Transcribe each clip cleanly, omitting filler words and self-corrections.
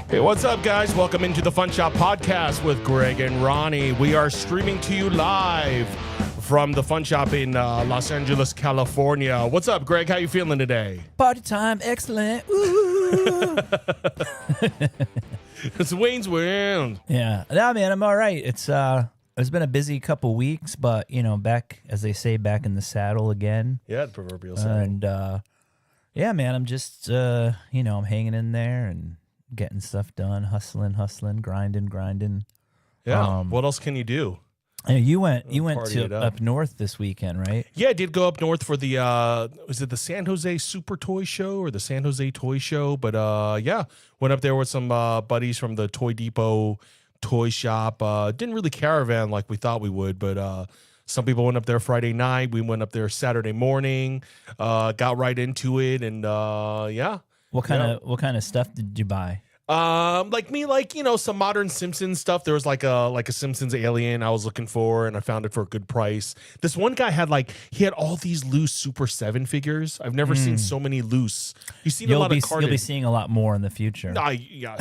Hey, what's up, guys? Welcome into the Funshop Podcast with Greg and Ronnie. We are streaming to you live from the Funshop in Los Angeles, California. What's up, Greg? How you feeling today? Party time, excellent. Ooh. It's Wayne's World. Yeah, no, man, I'm all right. It's been a busy couple weeks, but you know, back as they say, back in the saddle again. Yeah, the proverbial saddle. And yeah, man, I'm just I'm hanging in there and getting stuff done, hustling, grinding. Yeah. What else can you do? You went Party it to up. up north this weekend, right? Yeah, I did go up north for the was it the San Jose Super Toy Show or the San Jose Toy Show? But yeah, went up there with some buddies from the Toy Depot toy shop. Didn't really caravan like we thought we would, but some people went up there Friday night. We went up there Saturday morning. Got right into it, and yeah. What kind of stuff did you buy? Some modern Simpsons stuff. There was like a Simpsons alien I was looking for, and I found it for a good price. This one guy had all these loose Super 7 figures. I've never seen so many loose. You've seen a lot of carded. You'll be seeing a lot more in the future. Yeah.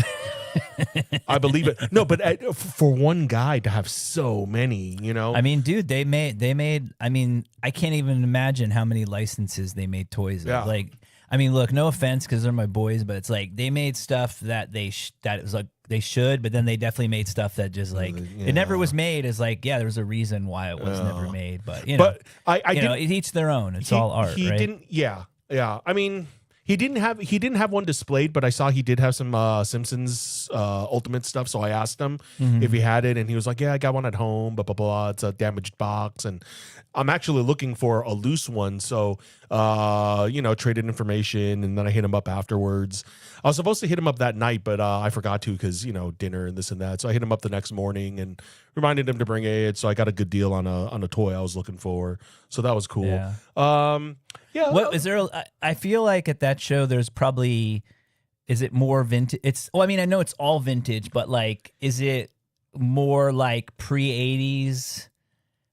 I believe it. No, but for one guy to have so many, you know. I mean, dude, they made. I mean, I can't even imagine how many licenses they made toys of. Yeah. Like, I mean, look, no offense, because they're my boys, but it's like they made stuff that that it was like they should, but then they definitely made stuff that just like it never was made. Is like, yeah, there's a reason why it was never made, but you know, it each their own. It's all art, he right? Didn't. Yeah. I mean. He didn't have one displayed, but I saw he did have some Simpsons Ultimate stuff. So I asked him if he had it, and he was like, "Yeah, I got one at home. Blah blah blah. It's a damaged box, and I'm actually looking for a loose one." So traded information, and then I hit him up afterwards. I was supposed to hit him up that night, but I forgot to because dinner and this and that. So I hit him up the next morning and reminded him to bring it. So I got a good deal on a toy I was looking for. So that was cool. Yeah. Yeah. What is there? I feel like at that show, there's probably. Is it more vintage? I mean, I know it's all vintage, but like, is it more like pre-80s?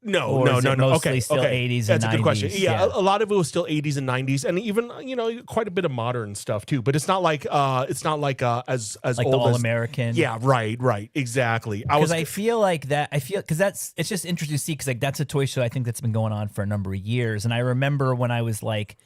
No. Mostly still 80s and 90s. That's a good question. Yeah, a lot of it was still 80s and 90s, and even quite a bit of modern stuff too. But it's not like as like old the All as, American. Yeah, right, exactly. I feel like that. Because it's just interesting to see because like that's a toy show I think that's been going on for a number of years, and I remember when I was like,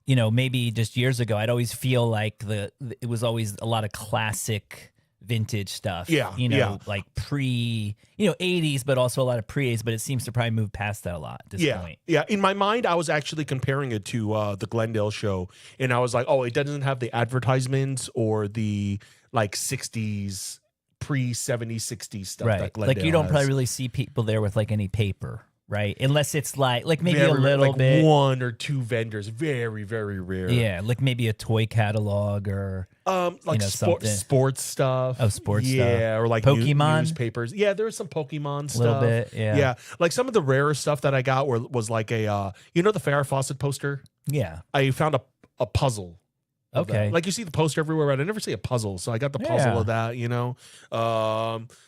maybe just years ago, I'd always feel like it was always a lot of classic. Vintage stuff, like pre, 80s, but also a lot of pre-80s, but it seems to probably move past that a lot at this point. Yeah. In my mind, I was actually comparing it to the Glendale show, and I was like, oh, it doesn't have the advertisements or the like 60s, pre-70s, 60s stuff that Glendale like you don't has. probably really see people there with like any paper. Right, unless it's like maybe very, a little bit, one or two vendors, very very rare. Yeah, like maybe a toy catalog or sports stuff. Oh, sports stuff. Yeah, or like Pokemon newspapers. Yeah, there was some Pokemon stuff. A little bit. Yeah. Like some of the rarer stuff that I got was like a the Farrah Fawcett poster. Yeah, I found a puzzle. Okay. Like you see the poster everywhere, but I never see a puzzle. So I got the puzzle of that,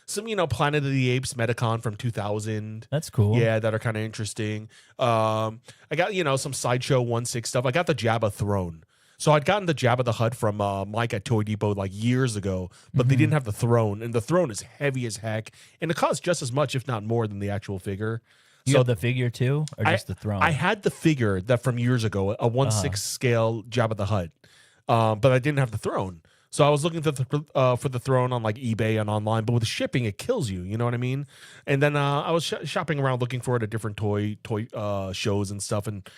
some, Planet of the Apes Metacon from 2000. That's cool. Yeah, that are kind of interesting. I got, some Sideshow 1/6 stuff. I got the Jabba throne. So I'd gotten the Jabba the Hutt from Mike at Toy Depot like years ago, but they didn't have the throne. And the throne is heavy as heck. And it costs just as much, if not more, than the actual figure. You have the figure too? Or just the throne? I had the figure that from years ago, a 1/6 scale Jabba the Hutt. But I didn't have the throne. So I was looking for the throne on like eBay and online, but with shipping, it kills you. You know what I mean? And then I was shopping around looking for it at different toy shows and stuff. And,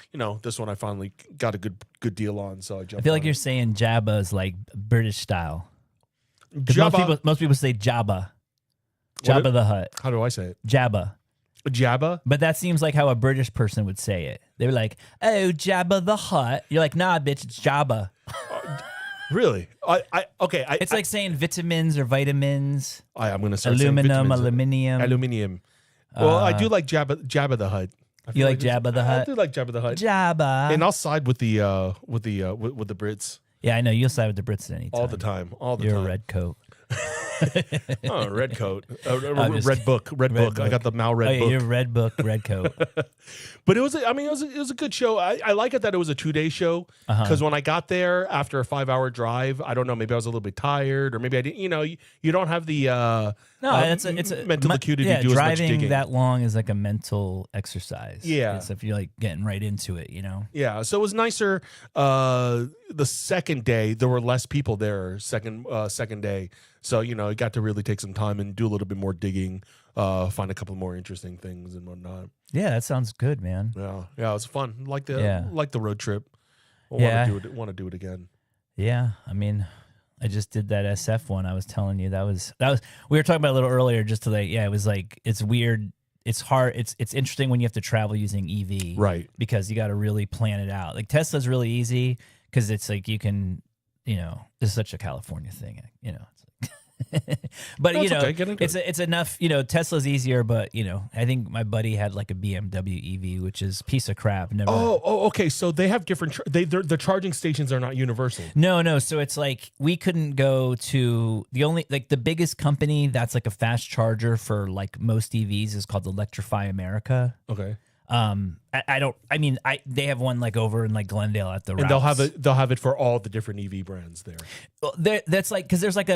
this one I finally got a good deal on. So I jumped I feel like on you're it. saying Jabba is like British style. Jabba. Most people say Jabba. Jabba the Hutt. How do I say it? Jabba. Jabba? But that seems like how a British person would say it. They were like, oh, Jabba the Hutt. You're like, nah, bitch, it's Jabba. Really? It's like saying vitamins or vitamins. I'm going to start aluminum, saying aluminium. Aluminium. Well, I do like Jabba the Hutt. You like Jabba the Hutt? I do like Jabba the Hutt. Jabba. And I'll side with the Brits. Yeah, I know. You'll side with the Brits anytime. All the time. You're a red coat. Oh, red coat, red book. I got the Mal red book. Your red book, red coat. But it was a good show. I like it that it was a 2-day show because when I got there after a 5-hour drive, I don't know, maybe I was a little bit tired or maybe I didn't. You don't have the it's a mental acuity to do as much driving digging. that long is like a mental exercise. Yeah, it's if you're like getting right into it, Yeah, so it was nicer. The second day there were less people there. Second day, so you got to really take some time and do a little bit more digging, find a couple more interesting things and whatnot. Yeah, that sounds good, man. Yeah, it was fun. Like the road trip. I want to do it again. Yeah, I mean, I just did that SF one. I was telling you that was we were talking about it a little earlier. Just to it was like it's weird. It's hard. It's interesting when you have to travel using EV, right? Because you got to really plan it out. Like Tesla's really easy because it's like you can, this is such a California thing, It's but it's enough. Tesla's easier, but I think my buddy had like a BMW EV, which is a piece of crap. Never. Okay. So they have different. The charging stations are not universal. No. So it's like we couldn't go to the biggest company that's like a fast charger for like most EVs is called Electrify America. Okay. They have one like over in like Glendale at the. And they'll have it for all the different EV brands there. Well, that's like because there's like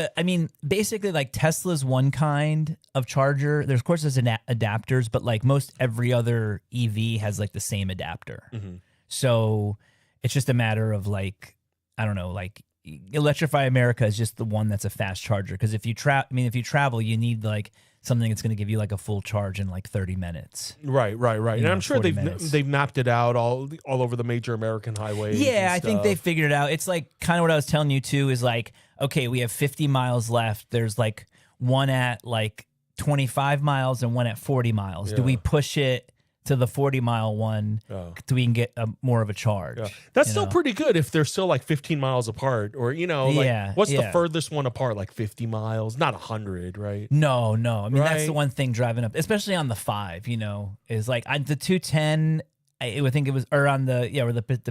basically like Tesla's one kind of charger. There's of course there's adapters, but like most every other EV has like the same adapter. Mm-hmm. So it's just a matter of like I don't know, like Electrify America is just the one that's a fast charger because if you travel, you need like something that's going to give you like a full charge in like 30 minutes. Right. And I'm sure they've mapped it out all over the major American highways. Yeah, I think they figured it out. It's like kind of what I was telling you too is like, okay, we have 50 miles left. There's like one at like 25 miles and one at 40 miles. Yeah. Do we push it to the 40-mile one so we can get more of a charge? Yeah. That's still pretty good if they're still like 15 miles apart or, what's the furthest one apart? Like 50 miles, not 100, right? No. I mean, that's the one thing driving up, especially on the 5, is like the 210, I think it was, or on the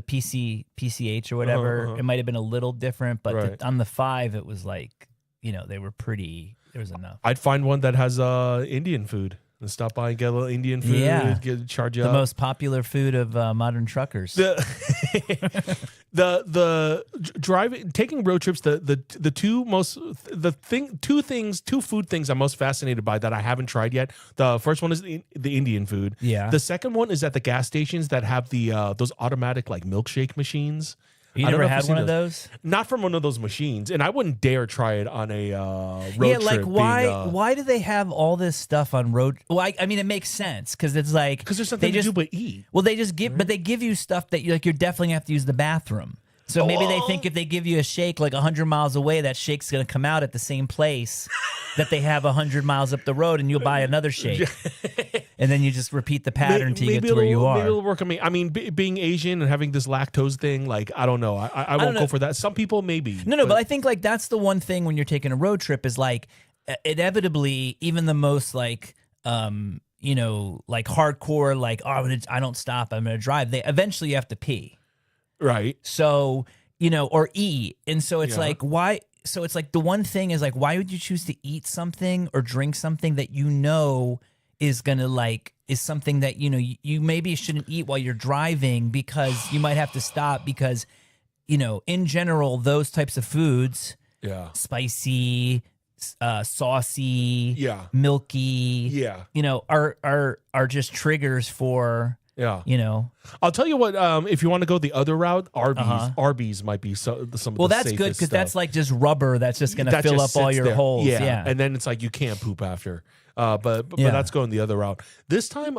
PCH or whatever. It might have been a little different, but on the 5, it was like, they were pretty, there was enough. I'd find one that has Indian food. And stop by and get a little Indian food, charge you up. The most popular food of modern truckers. The driving, taking road trips. Two food things I'm most fascinated by that I haven't tried yet. The first one is the Indian food. Yeah. The second one is at the gas stations that have the those automatic like milkshake machines. You never had one of those? Not from one of those machines, and I wouldn't dare try it on a road trip. Yeah, like why do they have all this stuff on road? Well, I mean, it makes sense because it's like because there's something to do but eat. Well, they just give, but they give you stuff that you're definitely gonna have to use the bathroom. So maybe they think if they give you a shake like 100 miles away, that shake's gonna come out at the same place that they have 100 miles up the road, and you'll buy another shake. And then you just repeat the pattern until you get to where you are. Maybe it'll work on me. I mean, being Asian and having this lactose thing, like, I don't know. I won't go for that. Some people, maybe. No, but I think, like, that's the one thing when you're taking a road trip is, like, inevitably, even the most, like, like, hardcore, like, I don't stop, I'm going to drive. Eventually you have to pee. Right. So, or eat. And so it's like, why? So it's like the one thing is, like, why would you choose to eat something or drink something that is gonna is something that you maybe shouldn't eat while you're driving because you might have to stop because in general those types of foods spicy saucy milky are just triggers for I'll tell you what, if you want to go the other route, Arby's might be some of the safest that's good because that's like just rubber that's just gonna fill up all your holes and then it's like you can't poop after. But that's going the other route. This time,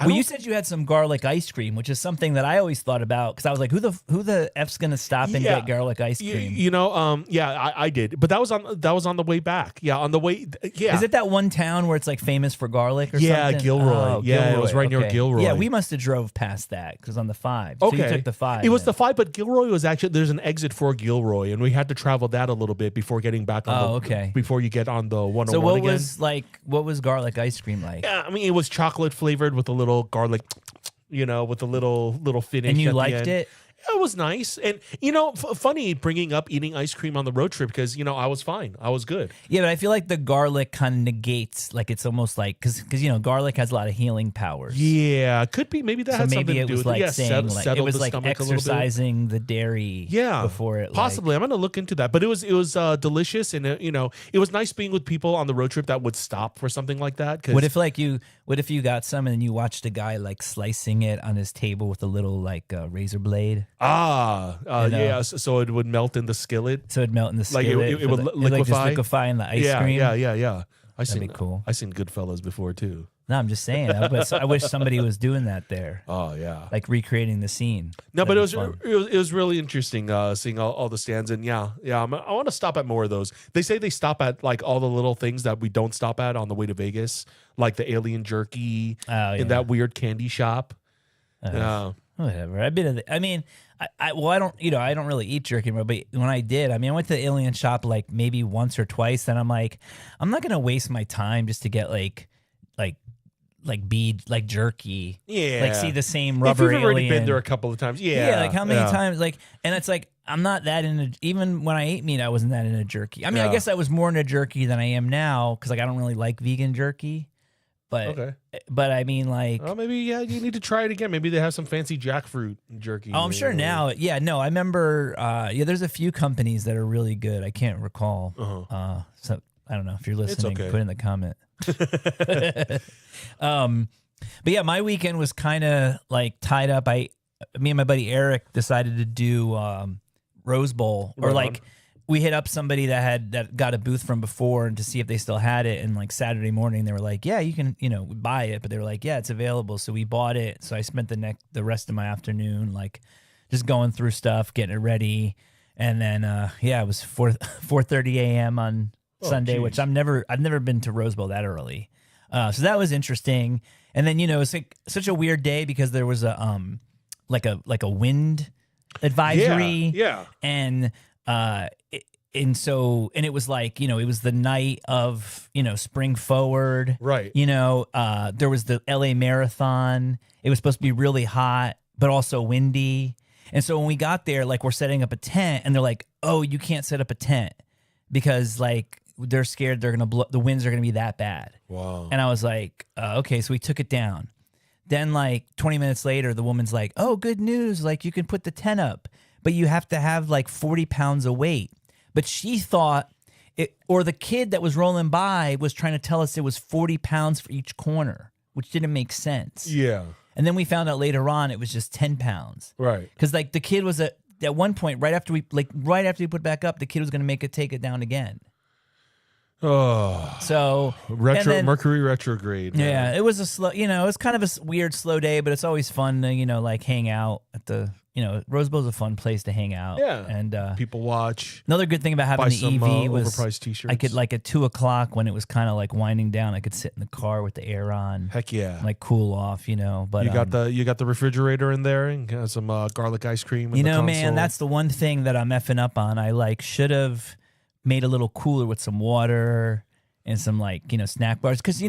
you said you had some garlic ice cream, which is something that I always thought about because I was like, who the F's gonna stop and get garlic ice cream? I did, but that was on the way back. Yeah, on the way. Yeah, is it that one town where it's like famous for garlic or something? Yeah, Gilroy. Gilroy. It was right near Gilroy. Yeah, we must have drove past that because on the 5. So you took the 5. It was the 5, but Gilroy was actually there's an exit for Gilroy, and we had to travel that a little bit before getting back on. Before you get on the 101 so what again. What was garlic ice cream like? Yeah, I mean it was chocolate flavored with a little garlic, with a little finish. And you at liked the end. it? It was nice. And, funny bringing up eating ice cream on the road trip because, I was fine. I was good. Yeah, but I feel like the garlic kind of negates, like it's almost like, because garlic has a lot of healing powers. Yeah, could be. Maybe that had something to do with it. So maybe it was like saying, like, it was like exercising the dairy before it. Possibly. I'm going to look into that. But it was delicious. And, it was nice being with people on the road trip that would stop for something like that. What if you got some and then you watched a guy like slicing it on his table with a little like razor blade? Yeah. So it would melt in the skillet. So it'd melt in the skillet. Like it would liquefy. Like just liquefy in the ice cream. Yeah. That'd be cool. I seen Goodfellas before too. No, I'm just saying. I wish somebody was doing that there. Oh yeah, like recreating the scene. No, but it was really interesting seeing all the stands, and I want to stop at more of those. They say they stop at like all the little things that we don't stop at on the way to Vegas, like the alien jerky in that weird candy shop. Whatever. I've been. I don't really eat jerky anymore, but when I did, I went to the alien shop like maybe once or twice, and I'm like, I'm not gonna waste my time just to get like bead like jerky. Yeah. Like see the same rubber if you've already alien. been there a couple of times. Yeah. Yeah, like how many times and it's like I'm not that into, even when I ate meat, I wasn't that into jerky. I guess I was more into jerky than I am now because like I don't really like vegan jerky. But maybe you need to try it again. Maybe they have some fancy jackfruit jerky. Oh, I'm sure now. Yeah, no, I remember. There's a few companies that are really good. I can't recall. So I don't know if you're listening. It's okay. Put in the comment. But yeah, my weekend was kind of like tied up. Me and my buddy Eric decided to do Rose Bowl we hit up somebody that got a booth from before and to see if they still had it. And like Saturday morning, they were like, yeah, you can, buy it. But they were like, yeah, it's available. So we bought it. So I spent the rest of my afternoon, like just going through stuff, getting it ready. And then, it was 4:30 a.m. on Sunday, which I've never been to Rose Bowl that early. So that was interesting. And then, it's like such a weird day because there was a wind advisory. Yeah. And, it was like, it was the night of, Spring Forward. Right. There was the LA Marathon. It was supposed to be really hot, but also windy. And so when we got there, like we're setting up a tent and they're like, oh, you can't set up a tent because like they're scared they're going to the winds are going to be that bad. Wow. And I was like, okay, so we took it down. Then like 20 minutes later, the woman's like, oh, good news. Like you can put the tent up, but you have to have like 40 pounds of weight. But she thought the kid that was rolling by was trying to tell us it was 40 pounds for each corner, which didn't make sense. Yeah. And then we found out later on it was just 10 pounds. Right. Because like the kid was at one point, right after we put it back up, the kid was going to take it down again. Oh. So Mercury retrograde. Man. Yeah, it was a slow, it was kind of a weird slow day, but it's always fun to, like hang out at the, Rose Bowl's a fun place to hang out. Yeah. And people watch. Another good thing about having the EV was overpriced t-shirts. I could like at 2:00 when it was kind of like winding down, I could sit in the car with the air on. Heck yeah. Like cool off, But you got the refrigerator in there and got some garlic ice cream. Man, that's the one thing that I'm effing up on. I like should have made a little cooler with some water and some like, snack bars. Cause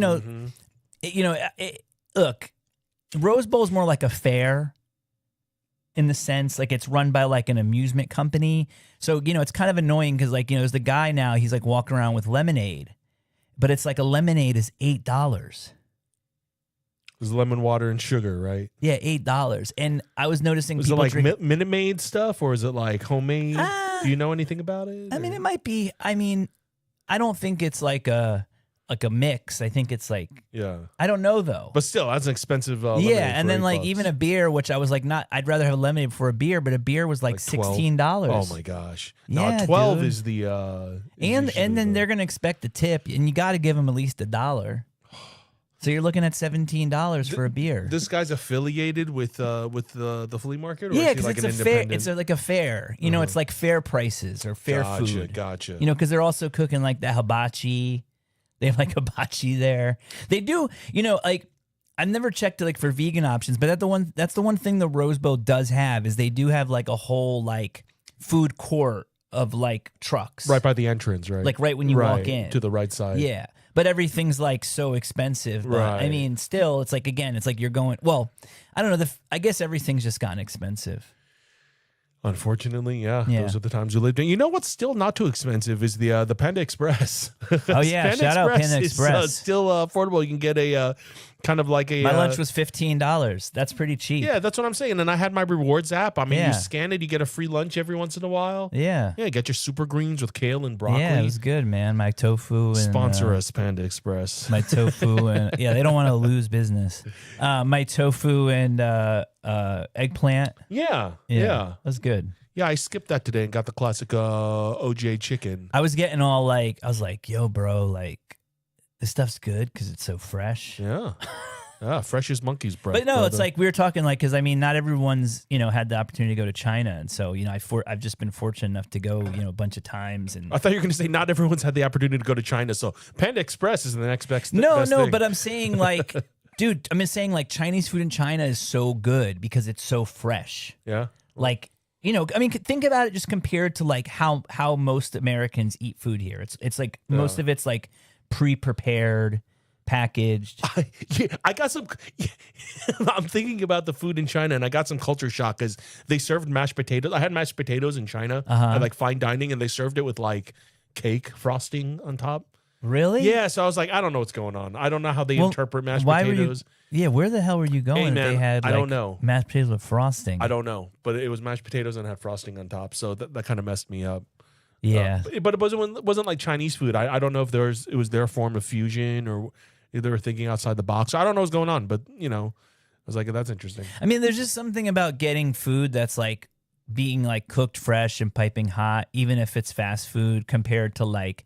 look, Rose Bowl is more like a fair in the sense like it's run by like an amusement company. So, it's kind of annoying cause like, there's the guy now, he's like walking around with lemonade, but it's like a lemonade is $8. There's lemon water and sugar, right? Yeah, $8. And I was noticing is people it like Minute Maid stuff or is it like homemade? Do you know anything about it? I mean, it might be. I don't think it's like a mix. I think it's like I don't know though. But still, that's an expensive. And then like even a beer, which I was like, I'd rather have a lemonade for a beer, but a beer was like $16. Oh my gosh! Yeah, no, 12 dude. is the. And then they're gonna expect a tip, and you got to give them at least $1. So you're looking at $17 for a beer. This guy's affiliated with the flea market, or yeah, because like it's a fair. It's like a fair. It's like fair prices or fair food. Gotcha. Because they're also cooking like the hibachi. They have like hibachi there. They do. Like I've never checked like for vegan options, but that's the one thing the Rose Bowl does have is they do have like a whole like food court of like trucks right by the entrance, right? Like right when you walk in to the right side. Yeah. But everything's like so expensive. But, right. Still, it's like, again, it's like you're going, well, I don't know. I guess everything's just gotten expensive. Unfortunately, yeah, Yeah. those are the times we lived in. You know what's still not too expensive is the Panda Express. Oh yeah, shout out Panda Express. Is still affordable. You can get a kind of like a. My lunch was $15. That's pretty cheap. Yeah, that's what I'm saying. And I had my rewards app. I mean, Yeah. you scan it, you get a free lunch every once in a while. Yeah. Yeah, get your super greens with kale and broccoli. Yeah, it was good, man. My tofu and Sponsor us, Panda Express. my tofu and yeah, they don't want to lose business. My tofu and eggplant. Yeah. That was good. Yeah, I skipped that today and got the classic OJ chicken. I was getting all like, I was like, yo, bro, like this stuff's good because it's so fresh. Yeah. Fresh as monkey's breath. But no, it's like we were talking like, because I mean, not everyone's, had the opportunity to go to China. And so, I've just been fortunate enough to go, a bunch of times. And I thought you were going to say not everyone's had the opportunity to go to China. So Panda Express is the next best best thing. But I'm saying like, dude, saying like Chinese food in China is so good because it's so fresh. Yeah. Like, think about it just compared to like how most Americans eat food here. It's like most of it's like pre-prepared, packaged. I got some. I'm thinking about the food in China, and I got some culture shock because they served mashed potatoes. I had mashed potatoes in China at like fine dining, and they served it with like cake frosting on top. Really? Yeah. So I was like, I don't know what's going on. I don't know how they interpret mashed potatoes. Where the hell were you going? Hey, man, if they had, I don't know. Mashed potatoes with frosting. I don't know, but it was mashed potatoes and had frosting on top, so that kind of messed me up. Yeah, but it wasn't like Chinese food. I don't know if it was their form of fusion or if they were thinking outside the box. I don't know what's going on, but I was like, that's interesting. I mean, there's just something about getting food that's like being like cooked fresh and piping hot, even if it's fast food, compared to like,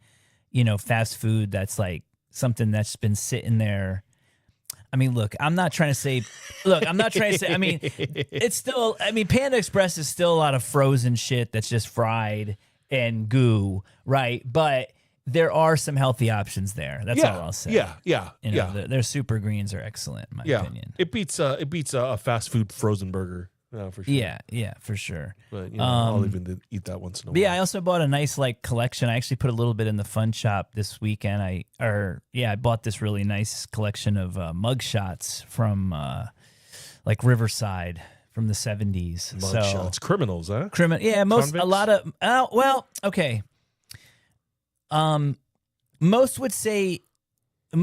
fast food that's like something that's been sitting there. I mean, look, I'm not trying to say, I mean, it's still, Panda Express is still a lot of frozen shit that's just fried and goo, right? But there are some healthy options there. That's all I'll say. Yeah. Their super greens are excellent, in my opinion. It beats a fast food frozen burger. For sure. Yeah, for sure. But I'll even eat that once in a while. Yeah, I also bought a nice like collection. I actually put a little bit in the Funshop this weekend. I bought this really nice collection of mug shots from like Riverside from the 70s. Mug shots, criminals, huh? Yeah, okay. Most would say, a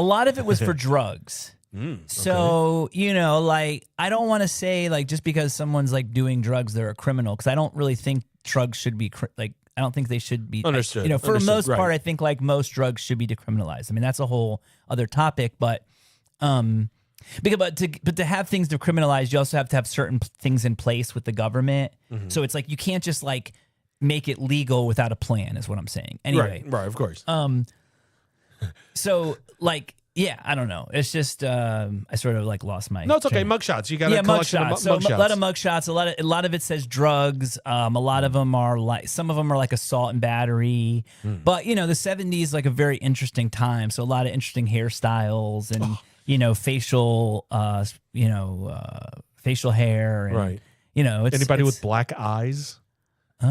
lot of it was for drugs. Okay. So, like, I don't want to say, like, just because someone's, like, doing drugs, they're a criminal, because I don't really think drugs should be, I don't think they should be. Understood. For the most part, I think, like, most drugs should be decriminalized. I mean, that's a whole other topic, but to have things decriminalized, you also have to have certain things in place with the government. Mm-hmm. So it's like, you can't just, like, make it legal without a plan, is what I'm saying. Anyway. Right, of course. So, like, yeah, I don't know. It's just I sort of like lost my. No, it's okay. Mugshots. You got a collection of mugshots. So a lot of mugshots. A lot of it says drugs. A lot of them are like, some of them are like assault and battery. But the 70s like a very interesting time. So a lot of interesting hairstyles and facial facial hair. And, right. It's anybody with black eyes. I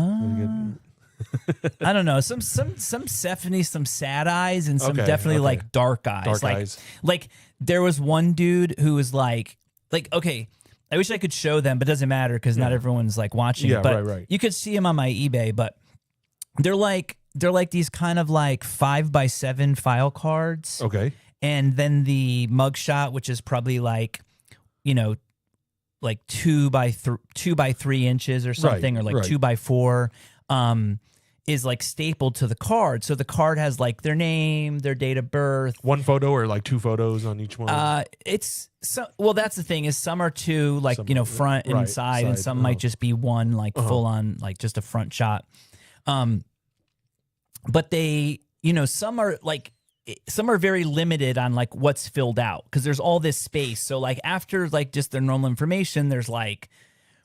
don't know. Some 70s, some sad eyes, and some definitely like dark eyes. Dark eyes. Like there was one dude who was like, okay, I wish I could show them, but it doesn't matter because not everyone's like watching. Yeah, but right. You could see them on my eBay, but they're like these kind of like 5x7 file cards. Okay. And then the mugshot, which is probably like, like 2 by 3 inches or something, or like 2x4. Is like stapled to the card. So the card has like their name, their date of birth. One photo or like two photos on each one? That's the thing is some are two, like, front and side, and some might just be one, like full on, like just a front shot. But they, some are very limited on like what's filled out because there's all this space. So like after like just their normal information, there's like,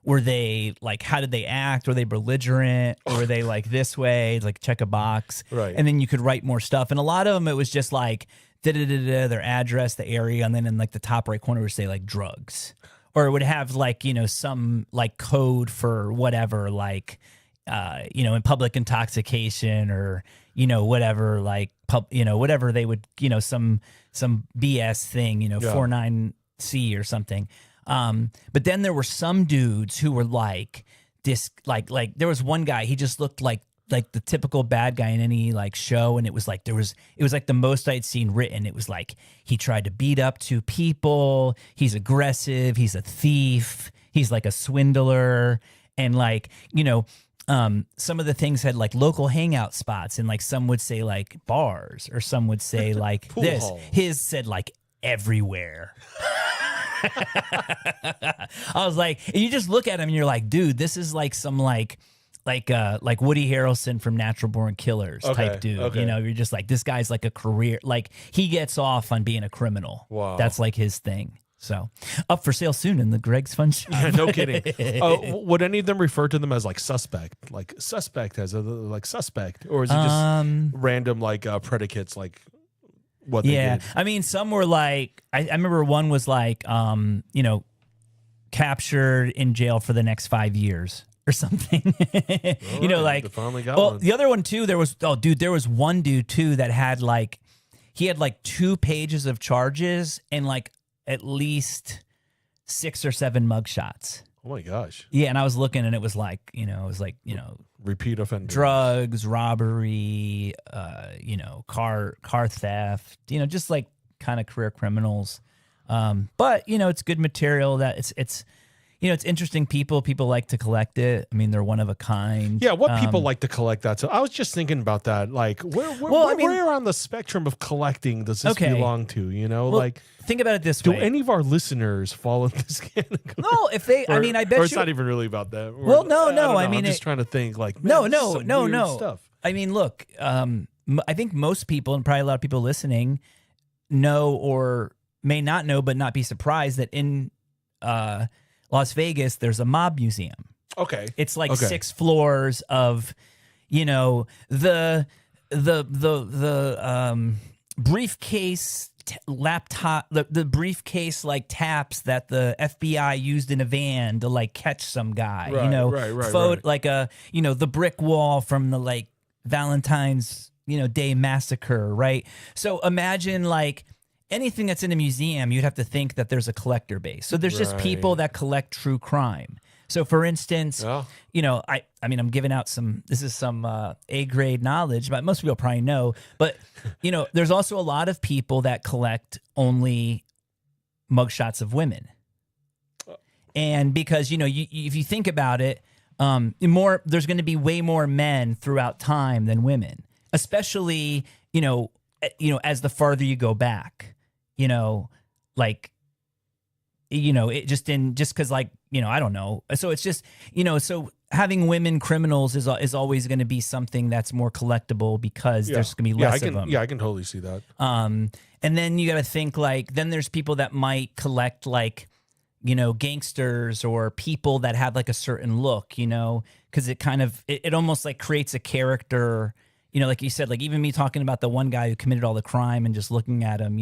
were they like, how did they act? Were they belligerent? Or were they like this way, like check a box? Right. And then you could write more stuff. And a lot of them, it was just like their address, the area. And then in like the top right corner would say like drugs. Or it would have like, some like code for whatever, like, in public intoxication or, whatever, like, whatever they would, some BS thing, 49C or something. But then there were some dudes who were like, like there was one guy, he just looked like the typical bad guy in any like show, and it was like the most I'd seen written. It was like he tried to beat up 2 people, he's aggressive, he's a thief, he's like a swindler, and like, some of the things had like local hangout spots, and like some would say like bars, or some would say like this. Hall. His said like everywhere. I was like, and you just look at him and you're like, dude, this is like some like Woody Harrelson from Natural Born Killers type dude. Okay. You're just like, this guy's like a career, like he gets off on being a criminal. Wow. That's like his thing. So up for sale soon in the Greg's Fun Shop. Yeah, no kidding. Would any of them refer to them as like suspect? Like suspect as a like suspect, or is it just random like predicates like what they did? I mean, some were like, I remember one was like, captured in jail for the next 5 years or something. Like they finally got one. The other one too, there was one dude too that had like, he had like 2 pages of charges and like at least 6 or 7 mugshots. Oh my gosh. Yeah, and I was looking and it was like, Repeat offender. drugs, robbery, car theft, just like kind of career criminals. But it's good material that it's interesting. People like to collect it. I mean, they're one of a kind. Yeah, what people like to collect that. So I was just thinking about that. Like, where on the spectrum of collecting does this belong to? Like, think about it this way. way. Do any of our listeners fall in this category? No, if they, I bet you. Or it's not even really about that. No. I mean, I'm just trying to think like, no. Stuff. I mean, look, I think most people, and probably a lot of people listening, know or may not know, but not be surprised that in Las Vegas, there's a mob museum. Okay. It's like 6 floors of, the briefcase laptop, the briefcase like taps that the FBI used in a van to like catch some guy, right. Like the brick wall from the like Valentine's, Day massacre, right? So imagine like anything that's in a museum, you'd have to think that there's a collector base. So there's just people that collect true crime. So for instance, I mean, I'm giving out some A grade knowledge, but most people probably know, but there's also a lot of people that collect only mugshots of women. And because, if you think about it, there's going to be way more men throughout time than women, especially, as the farther you go back. Because like, I don't know. So it's just, so having women criminals is always going to be something that's more collectible because there's going to be less of them. Yeah, I can totally see that. And then you got to think like, then there's people that might collect like, gangsters or people that have like a certain look, because it kind of, it almost like creates a character, like you said, like even me talking about the one guy who committed all the crime and just looking at him,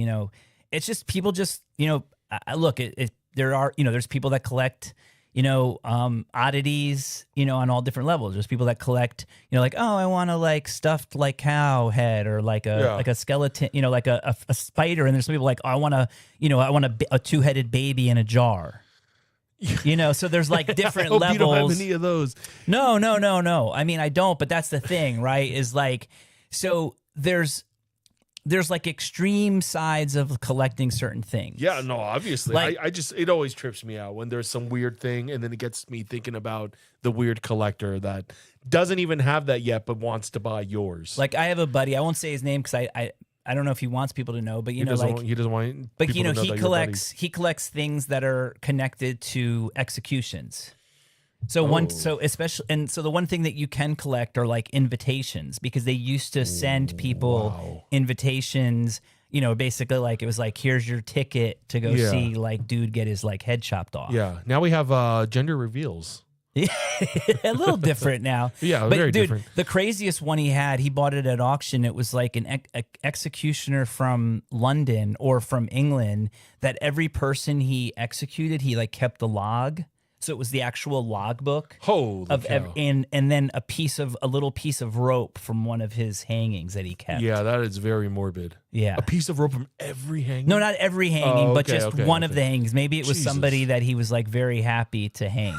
it's just people just, look, there's people that collect, oddities, on all different levels. There's people that collect, like, oh, I want to like stuffed like cow head or like a skeleton, like a spider. And there's some people like, oh, I want a 2-headed baby in a jar. So there's like different I hope levels. You don't have any of those. No. I mean, I don't, but that's the thing, right? Is like, so there's like extreme sides of collecting certain things. Yeah, no, obviously. Like, it always trips me out when there's some weird thing and then it gets me thinking about the weird collector that doesn't even have that yet but wants to buy yours. Like I have a buddy, I won't say his name because I don't know if he wants people to know, but he doesn't want but people to know that he collects things that are connected to executions. So the one thing that you can collect are like invitations because they used to send people invitations, basically like it was like, here's your ticket to go see like dude get his like head chopped off. Yeah. Now we have gender reveals. A little different now. Yeah, but very different. The craziest one he bought it at auction. It was like an executioner from London or from England that every person he executed, he like kept a log. So it was the actual logbook and then a little piece of rope from one of his hangings that he kept. Yeah, that is very morbid. Yeah. A piece of rope from every hanging? No, not every hanging, but just one of the hangings. Maybe it was somebody that he was like very happy to hang.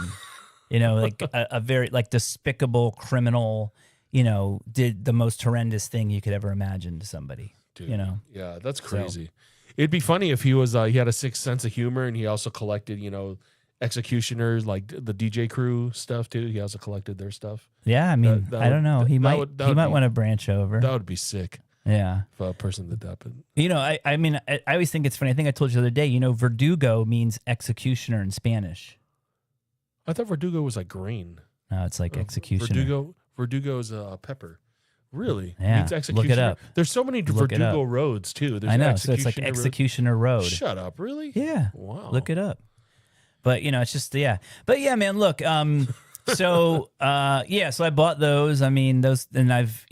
You know, like a very like despicable criminal, you know, did the most horrendous thing you could ever imagine to somebody. Dude, you know? Yeah, that's crazy. It'd be funny if he was he had a sixth sense of humor and he also collected, you know, executioners, like the DJ crew stuff too. He also collected their stuff. Yeah, I mean, I don't know. He might want to branch over. That would be sick. Yeah. For a person that but you know, I mean, I always think it's funny. I think I told you the other day, you know, verdugo means executioner in Spanish. I thought verdugo was like grain. No, it's like executioner. Verdugo is a pepper. Really? Yeah. Means executioner. Look it up. There's so many Verdugo roads too. There's I know. So it's like Executioner Road. Shut up. Really? Yeah. Wow. Look it up. But you know, it's just But yeah, man. Look. So I bought those. I mean, those, and I've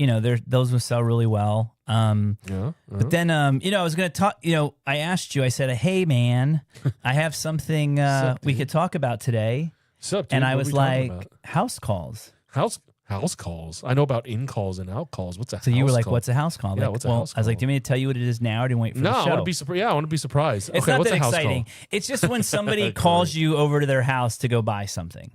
those will sell really well. But then you know, I was gonna talk. You know, I asked you. I said, "Hey, man, I have something we could talk about today." Sup, dude? And I was like, "House calls." House calls. I know about in calls and out calls. What's a house call? So you were like, "What's a house call?" Yeah, like, what's a house call? I was like, "Do you want me to tell you what it is now, or do you wait for the show?" I want to be surprised. Yeah, I want to be surprised. It's okay, not what's that a house exciting. call? It's just when somebody calls you over to their house to go buy something.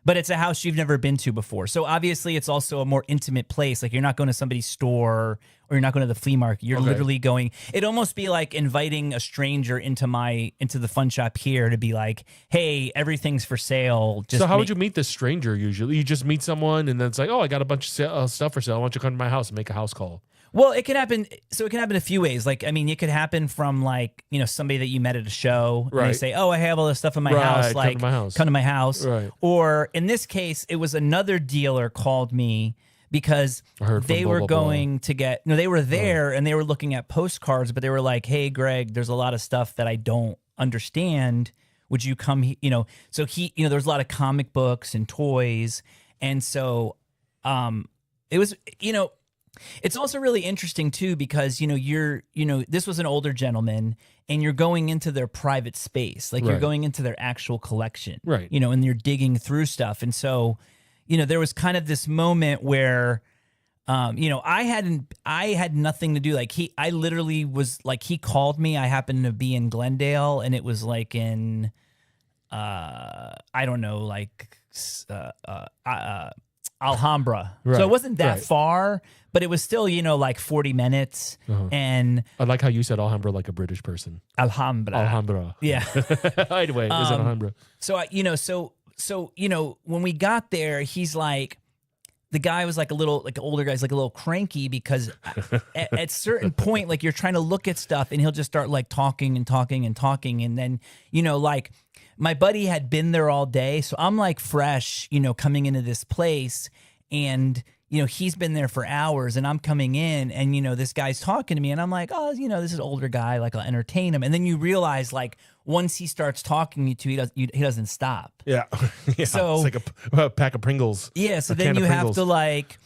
But it's a house you've never been to before. So obviously it's also a more intimate place. Like you're not going to somebody's store or you're not going to the flea market. You're literally going. It'd almost be like inviting a stranger into the fun shop here to be like, hey, everything's for sale. So how would you meet this stranger usually? You just meet someone and then it's like, oh, I got a bunch of stuff for sale. I want you to come to my house and make a house call. Well, it can happen. So it can happen a few ways. Like, I mean, it could happen from like, you know, somebody that you met at a show. Right. And they say, oh, I have all this stuff in my house. Like, come to my house. Right. Or in this case, it was another dealer called me because they were going to get, no, they were there and they were looking at postcards, but they were like, hey, Greg, there's a lot of stuff that I don't understand. Would you come, you know? So there's a lot of comic books and toys. And so it was, you know, it's also really interesting too because this was an older gentleman and you're going into their private space, like you're going into their actual collection, right? You know, and you're digging through stuff, and so there was kind of this moment where, I had nothing to do. Like I literally was like he called me. I happened to be in Glendale, and it was like in, I don't know, like Alhambra. Right, so it wasn't that far, but it was still, like 40 minutes. And I like how you said Alhambra like a British person. Alhambra. Yeah. Anyway, it was Alhambra. So, so when we got there, he's like, the guy was like older guy's like a little cranky because at certain point, like you're trying to look at stuff and he'll just start like talking and talking and talking. And then, like, my buddy had been there all day. So I'm like fresh, coming into this place and, he's been there for hours and I'm coming in and, this guy's talking to me and I'm like, oh, this is an older guy. Like I'll entertain him. And then you realize like once he starts talking to you, he doesn't stop. Yeah. So it's like a pack of Pringles. Yeah. So then you have to like,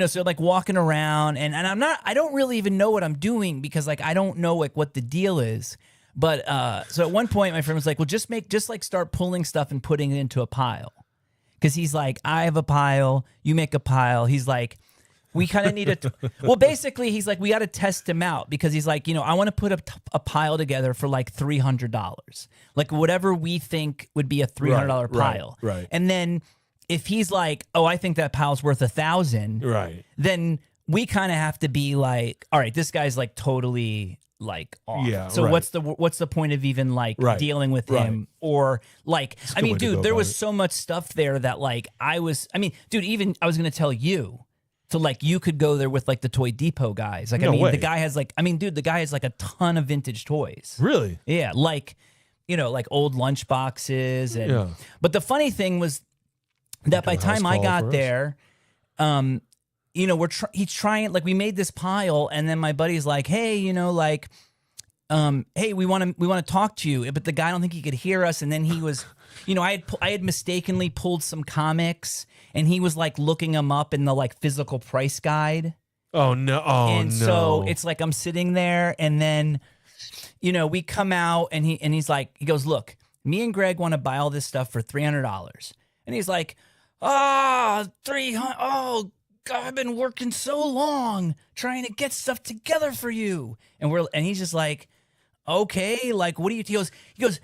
so like walking around and I don't really even know what I'm doing because like, I don't know like what the deal is. But so at one point, my friend was like, well, just start pulling stuff and putting it into a pile. Because he's like, I have a pile, you make a pile. He's like, we kind of need well, basically, he's like, we got to test him out. Because he's like, I want to put a pile together for like $300. Like whatever we think would be a $300 pile. Right. And then if he's like, oh, I think that pile's worth $1,000. Right. Then we kind of have to be like, all right, this guy's like totally like off. Yeah, so what's the point of even like dealing with him or like I mean dude there was so much stuff there that like I was even I was gonna tell you to like you could go there with like the Toy Depot guys like the guy has like the guy has like a ton of vintage toys. Really? Yeah, like like old lunch boxes and but the funny thing was that by the time I got there he's trying, like we made this pile and then my buddy's like, hey, hey, we want to talk to you. But the guy, I don't think he could hear us. And then he was, I had mistakenly pulled some comics and he was like looking them up in the like physical price guide. Oh no. And so it's like, I'm sitting there and then, we come out and he goes, look, me and Greg want to buy all this stuff for $300. And he's like, $300. Oh, God, I've been working so long trying to get stuff together for you. And he's just like, okay, like, what do you, he goes,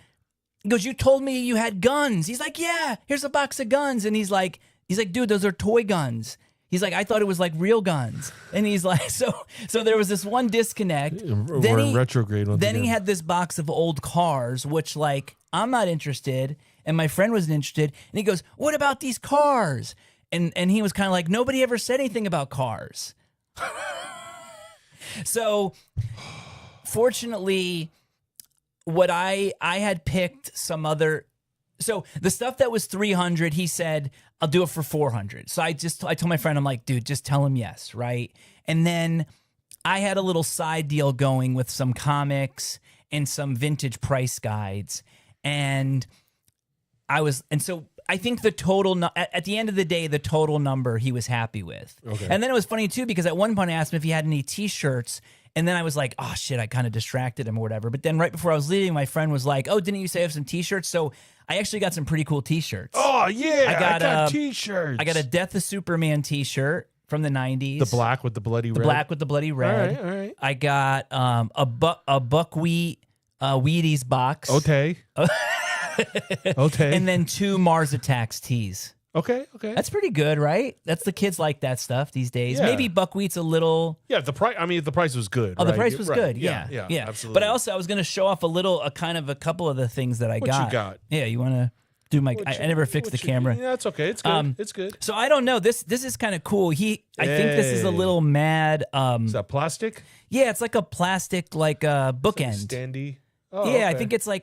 He goes, you told me you had guns. He's like, yeah, here's a box of guns. And he's like, dude, those are toy guns. He's like, I thought it was like real guns. And he's like, so there was this one disconnect. We're in retrograde. Then he had this box of old cars, which like, I'm not interested. And my friend wasn't interested. And he goes, what about these cars? And he was kind of like, nobody ever said anything about cars. So fortunately, what I had picked some other, so the stuff that was 300, he said, I'll do it for 400. So I told my friend, I'm like, dude, just tell him yes, right? And then I had a little side deal going with some comics and some vintage price guides. And so I think the total, at the end of the day, the total number he was happy with. Okay. And then it was funny too, because at one point I asked him if he had any t-shirts. And then I was like, oh shit, I kind of distracted him or whatever. But then right before I was leaving, my friend was like, oh, didn't you say you have some t-shirts? So I actually got some pretty cool t-shirts. Oh yeah, I got t-shirts. I got a Death of Superman t-shirt from the 90s. The black with the bloody red. The black with the bloody red. All right. I got a buckwheat Wheaties box. Okay. Okay. And then 2 Mars Attacks tees. Okay. That's pretty good, right? That's the kids like that stuff these days. Yeah. Maybe buckwheat's a little. Yeah, the price. I mean, the price was good. Oh, right? the price was good. Yeah, absolutely. But I was going to show off a couple of the things that I got. What you got? Yeah, you want to do my? I never fixed the camera. Yeah, it's okay. It's good. It's good. So I don't know. This is kind of cool. I think this is a little mad. Is that plastic? Yeah, it's like a plastic bookend. Standy. Oh, yeah, okay.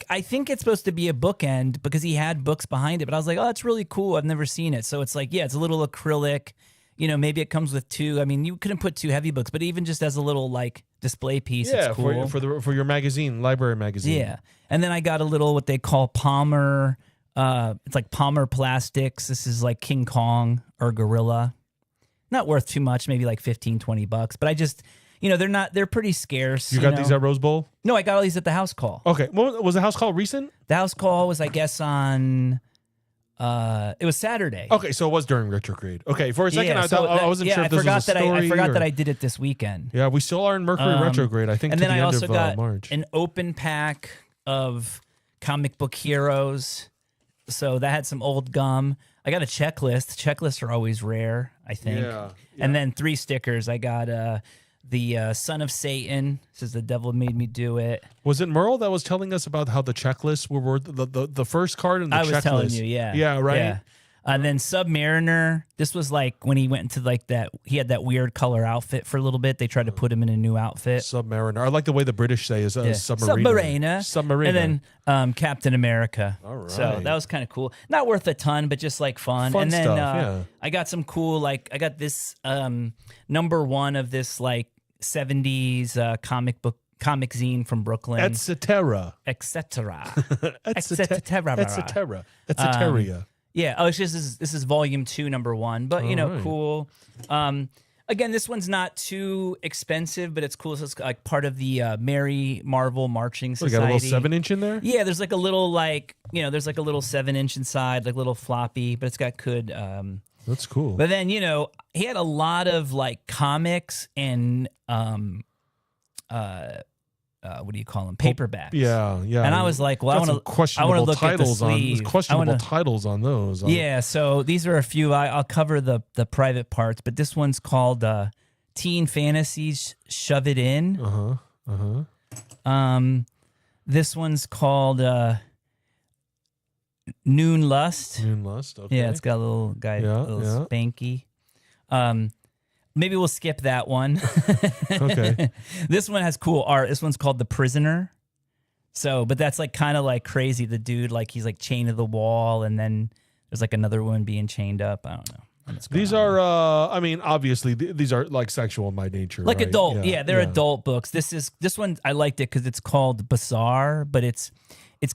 I think it's supposed to be a bookend because he had books behind it. But I was like, oh, that's really cool. I've never seen it. So it's like, yeah, it's a little acrylic. You know, maybe it comes with 2. I mean, you couldn't put 2 heavy books, but even just as a little like display piece, it's cool. for your magazine, library magazine. Yeah, and then I got a little what they call Palmer. It's like Palmer Plastics. This is like King Kong or Gorilla. Not worth too much, maybe like $15-20. But I just. You know, they're pretty scarce. You got these at Rose Bowl? No, I got all these at the house call. Okay. Was the house call recent? The house call was, I guess, on, it was Saturday. Okay, so it was during retrograde. Okay, for a second, I wasn't sure if this was a story. I forgot that I did it this weekend. Yeah, we still are in Mercury retrograde, I think, and to then the I end also of got March. an open pack of comic book heroes. So that had some old gum. I got a checklist. Checklists are always rare, I think. Yeah. And then 3 stickers. I got... the Son of Satan says the devil made me do it. Was it Merle that was telling us about how the checklists were the first card in the checklist? I was telling you, yeah. Yeah, right? Yeah. And then Submariner, this was like when he went into like that, he had that weird color outfit for a little bit. They tried to put him in a new outfit. Submariner. I like the way the British say is Submariner. Submariner. And then Captain America. All right. So that was kind of cool. Not worth a ton, but just like fun. And then stuff, I got some cool, I got this number 1 of this like 70s comic zine from Brooklyn. Etc. Yeah. Oh, it's just this is volume 2, number 1. But cool. Again, this one's not too expensive, but it's cool. So it's like part of the Merry Marvel Marching Society. You got a little 7-inch in there? Yeah, there's like a little there's like a little 7-inch inside, like little floppy, but it's got good. That's cool. But then he had a lot of like comics and what do you call them? Paperbacks. Yeah. And I was like, well, I want to look at the sleeve. Questionable titles on those. Yeah, so these are a few. I'll cover the private parts, but this one's called Teen Fantasies Shove It In. This one's called Noon Lust. Okay. Yeah, it's got a little guy, little spanky. Maybe we'll skip that one. Okay. This one has cool art. This one's called The Prisoner. So, but that's like kind of like crazy. The dude, like he's like chained to the wall, and then there's like another one being chained up. I don't know. These are, I mean, obviously these are like sexual in my nature, like right? adult. Yeah, they're adult books. This one I liked it because it's called Bizarre, but it's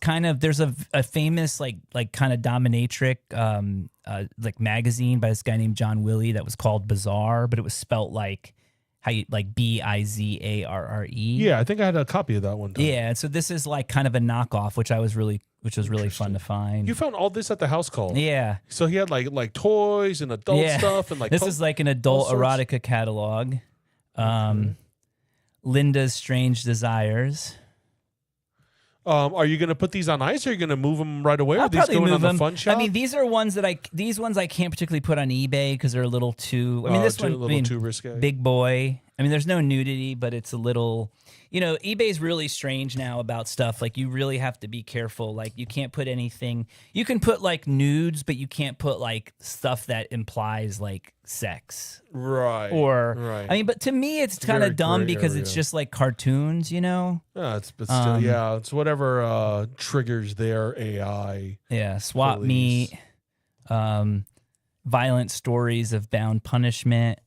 kind of, there's a famous like kind of dominatrix like magazine by this guy named John Willie that was called Bizarre, but it was spelt like how you like Bizarre. Yeah, I think I had a copy of that one time. Yeah, so this is like kind of a knockoff, which was really fun to find. You found all this at the house call. Yeah. So he had like toys and adult stuff and like this is like an adult erotica catalog. Linda's Strange Desires. Are you going to put these on ice, or are you going to move them right away? I'll Are these probably going move on them. the Funshop? I mean, these ones I can't particularly put on eBay because they're a little too. I mean, this one, a little too risque. big boy. I mean, there's no nudity, but it's a little. eBay's really strange now about stuff. Like, you really have to be careful. Like, you can't put anything. You can put like nudes, but you can't put like stuff that implies like sex. Right. Right. I mean, but to me, it's kind of dumb because it's just like cartoons, Yeah, it's whatever triggers their AI. Yeah, swap meet, violent stories of bound punishment.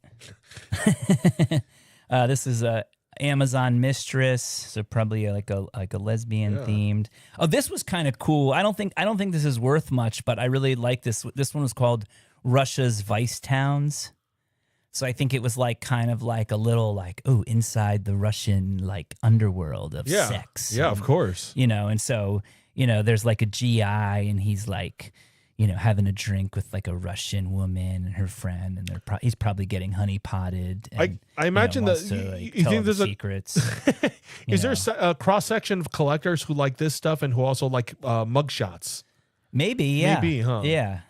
This is a Amazon mistress, so probably like a lesbian themed. Oh, this was kind of cool. I don't think this is worth much, but I really like this. This one was called Russia's Vice Towns. So I think it was like kind of like a little like, inside the Russian like underworld of sex. Yeah, of course. And so, there's like a GI and he's like, having a drink with like a Russian woman and her friend, and he's probably getting honey potted. And, I imagine that you think there's secrets. Is there a cross section of collectors who like this stuff and who also like mugshots? Maybe, yeah. Maybe, huh? Yeah.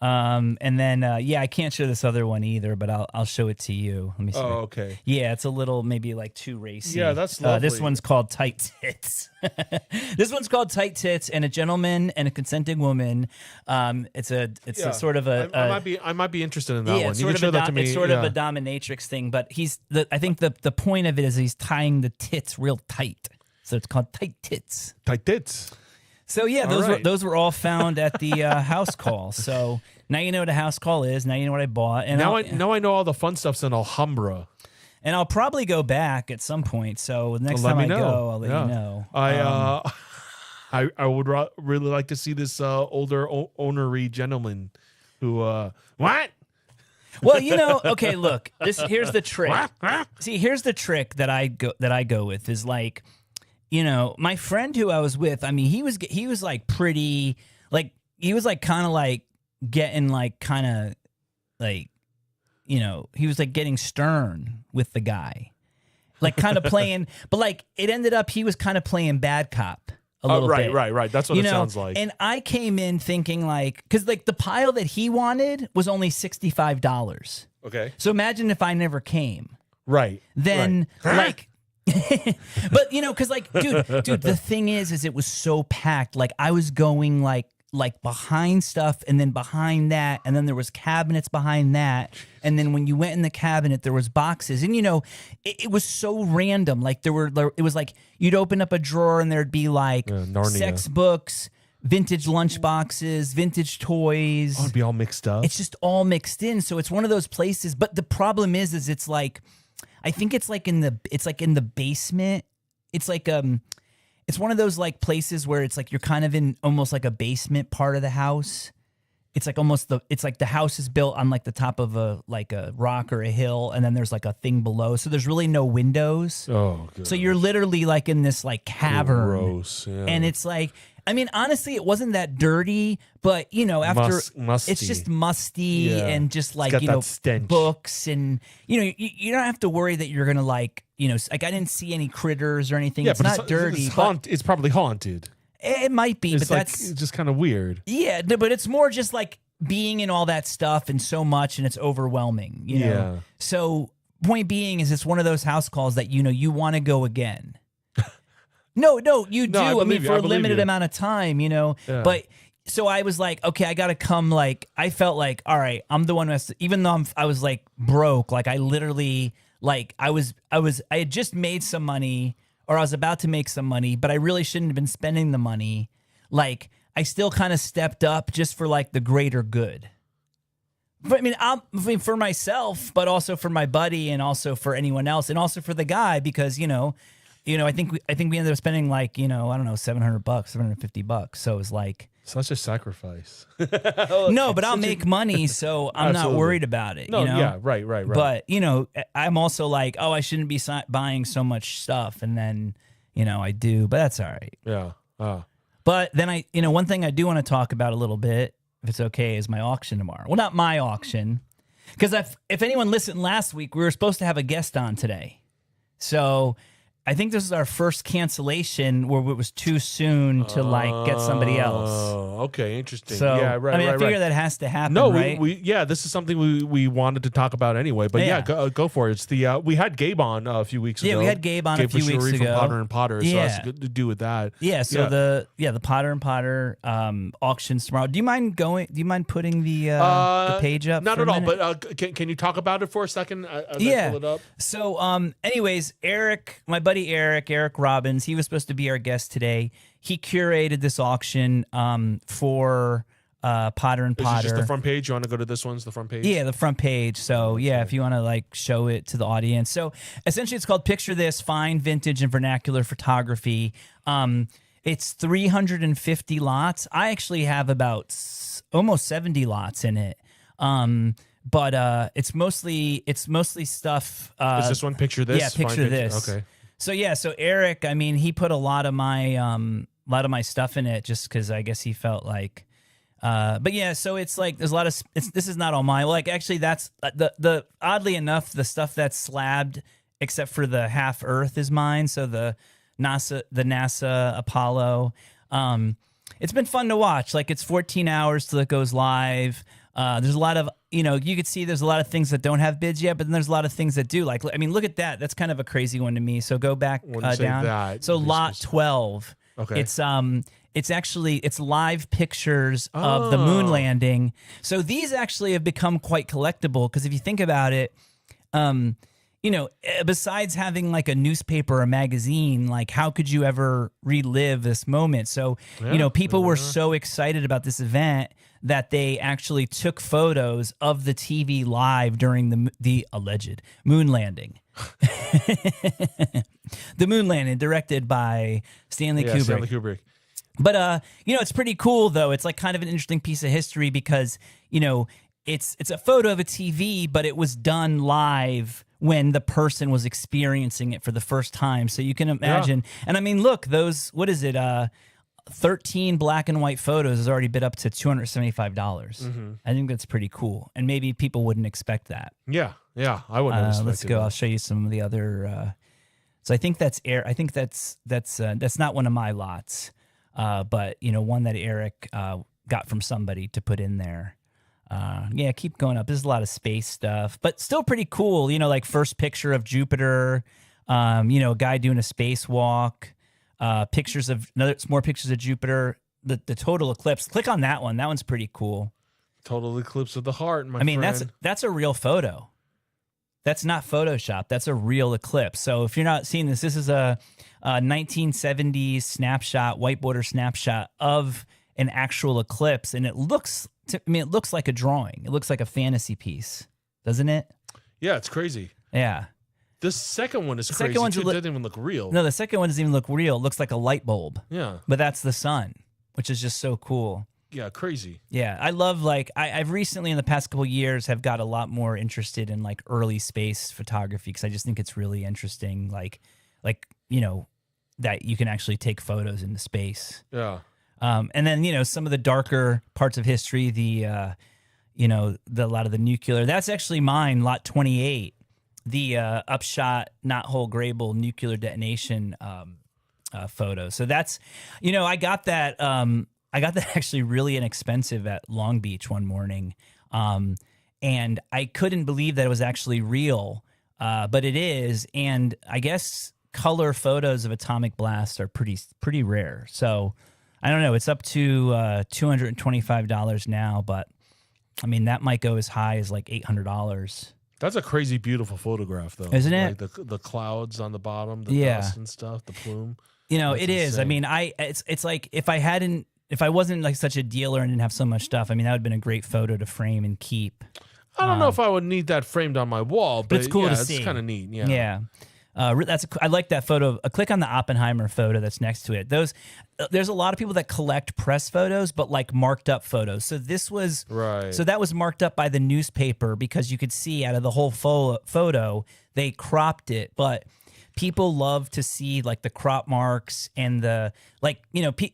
And then I can't show this other one either, but I'll show it to you. Let me see. Oh, okay. Yeah, it's a little maybe like too racy. Yeah, that's lovely. This one's called Tight Tits. This one's called Tight Tits, and a gentleman and a consenting woman. It's a sort of a. I might be interested in that one. You can show that to me. It's sort of a dominatrix thing, but I think the point of it is he's tying the tits real tight, so it's called Tight Tits. Tight Tits. So yeah, those were all found at the house call. So now you know what a house call is. Now you know what I bought. And now I know all the fun stuff's in Alhambra. And I'll probably go back at some point. So next time I go, I'll let you know. I would really like to see this older ownery gentleman who what? Well, okay, look. Here's the trick. See, here's the trick that I go with is like, my friend who I was with, I mean, he was like pretty, like, he was like kind of like getting like kind of like, he was like getting stern with the guy, like kind of playing, but like it ended up he was kind of playing bad cop a little bit. Right. That's what it sounds like. And I came in thinking like, because like the pile that he wanted was only $65. Okay. So imagine if I never came. Right. Then like. But because like dude the thing is it was so packed. Like I was going like behind stuff, and then behind that, and then there was cabinets behind that, and then when you went in the cabinet there was boxes, and it was so random. Like it was like you'd open up a drawer and there'd be like sex books, vintage lunch boxes, vintage toys. Oh, it'd be all mixed up. It's just all mixed in. So it's one of those places, but the problem is it's like, I think it's like in the basement. It's like it's one of those like places where it's like you're kind of in almost like a basement part of the house. It's like it's like the house is built on like the top of a rock or a hill, and then there's like a thing below. So there's really no windows. Oh, good. So you're literally like in this like cavern. Gross. Yeah. And it's like, I mean, honestly, it wasn't that dirty, but after musty. It's just musty and just like stench. books, and you don't have to worry that you're gonna like I didn't see any critters or anything. Yeah, it's not dirty. It's probably haunted. It might be, but that's just kind of weird. Yeah, but it's more just like being in all that stuff and so much, and it's overwhelming. Yeah. So point being is it's one of those house calls that you want to go again. No, you do. I mean, for a limited amount of time, Yeah. But so I was like, okay, I got to come. Like, I felt like, all right, I'm the one who has to, even though I was like broke, like I literally, like I had just made some money, or I was about to make some money, but I really shouldn't have been spending the money. Like, I still kind of stepped up just for like the greater good. But I mean, for myself, but also for my buddy, and also for anyone else, and also for the guy, because I think we ended up spending like I don't know, $700, $750. So it was like such a sacrifice. No, but I'll make money, so I'm not worried about it. No, yeah, right. But I'm also like, oh, I shouldn't be buying so much stuff, and then I do, but that's all right. Yeah. But then one thing I do want to talk about a little bit, if it's okay, is my auction tomorrow. Well, not my auction, because if anyone listened last week, we were supposed to have a guest on today. So I think this is our first cancellation where it was too soon to like get somebody else. Oh, okay, interesting. So yeah, right. I mean, right, I figure right. that has to happen. No, right? this is something we wanted to talk about anyway. But yeah, go for it. It's the we had Gabe on a few weeks ago. Yeah, we had Gabe on a few weeks From ago. Potter and Potter. So Yeah. that's good to do with that. Yeah. So the Potter and Potter auctions tomorrow. Do you mind putting the page up? Not for at a all. minute? But can you talk about it for a second? As Yeah. I pull it up? So, anyways, Eric, my buddy Eric Robbins, he was supposed to be our guest today. He curated this auction for Potter and Potter. Is it just the front page? You want to go to this one's the front page? Yeah, the front page. So yeah, if you want to like show it to the audience. So essentially, it's called Picture This: Fine Vintage and Vernacular Photography. It's 350 lots. I actually have about almost 70 lots in it. But it's mostly stuff. Is this one Picture This? Yeah, Picture This. Okay. So yeah, so Eric, I mean, he put a lot of my stuff in it just because I guess he felt like. But yeah, so it's like there's a lot of this is not all mine. Like actually, that's the oddly enough, the stuff that's slabbed except for the half Earth is mine. So the NASA Apollo. It's been fun to watch. Like it's 14 hours till it goes live. There's a lot of, you could see there's a lot of things that don't have bids yet, but then there's a lot of things that do. Like, I mean, look at that. That's kind of a crazy one to me. So go back down. So lot 12. Okay. It's live pictures of the moon landing. So these actually have become quite collectible because if you think about it, besides having like a newspaper or magazine, like how could you ever relive this moment? So, people were so excited about this event that they actually took photos of the TV live during the alleged moon landing. The moon landing directed by Stanley Kubrick. Stanley Kubrick. But it's pretty cool though. It's like kind of an interesting piece of history because, it's a photo of a TV, but it was done live when the person was experiencing it for the first time. So you can imagine. Yeah. And I mean, look, what is it? 13 black and white photos has already bid up to $275. Mm-hmm. I think that's pretty cool. And maybe people wouldn't expect that. Yeah. Yeah. I wouldn't expect Let's go. that. I'll show you some of the other. So I think that's that's not one of my lots. But one that Eric got from somebody to put in there. Keep going up. There's a lot of space stuff, but still pretty cool. Like first picture of Jupiter. A guy doing a spacewalk. More pictures of Jupiter. The total eclipse. Click on that one. That one's pretty cool. Total eclipse of the heart. My friend. That's a real photo. That's not Photoshop. That's a real eclipse. So if you're not seeing this is a 1970s snapshot, white border snapshot of an actual eclipse, and it looks like a drawing. It looks like a fantasy piece, doesn't it? Yeah, it's crazy. Yeah. The second one is crazy. It doesn't even look real. No, the second one doesn't even look real. It looks like a light bulb. Yeah. But that's the sun, which is just so cool. Yeah, crazy. Yeah, I love I've recently in the past couple of years have got a lot more interested in like early space photography because I just think it's really interesting. Like that you can actually take photos into space. Yeah. And then some of the darker parts of history, the lot of the nuclear. That's actually mine, lot 28. The upshot, not whole Grable nuclear detonation photo. So that's, I got that. I got that actually really inexpensive at Long Beach one morning, and I couldn't believe that it was actually real, but it is. And I guess color photos of atomic blasts are pretty rare. So I don't know. It's up to $225 now, but I mean that might go as high as like $800. That's a crazy beautiful photograph, though, isn't it? Like the clouds on the bottom, the dust and stuff, the plume. That's it is. I mean, it's like if I wasn't like such a dealer and didn't have so much stuff, I mean, that would have been a great photo to frame and keep. I don't know if I would need that framed on my wall, but it's cool to see. It's kind of neat. Yeah. Yeah. I like that photo. Click on the Oppenheimer photo that's next to it. There's a lot of people that collect press photos, but like marked up photos. So this was right. So that was marked up by the newspaper because you could see out of the whole photo they cropped it, but people love to see like the crop marks and the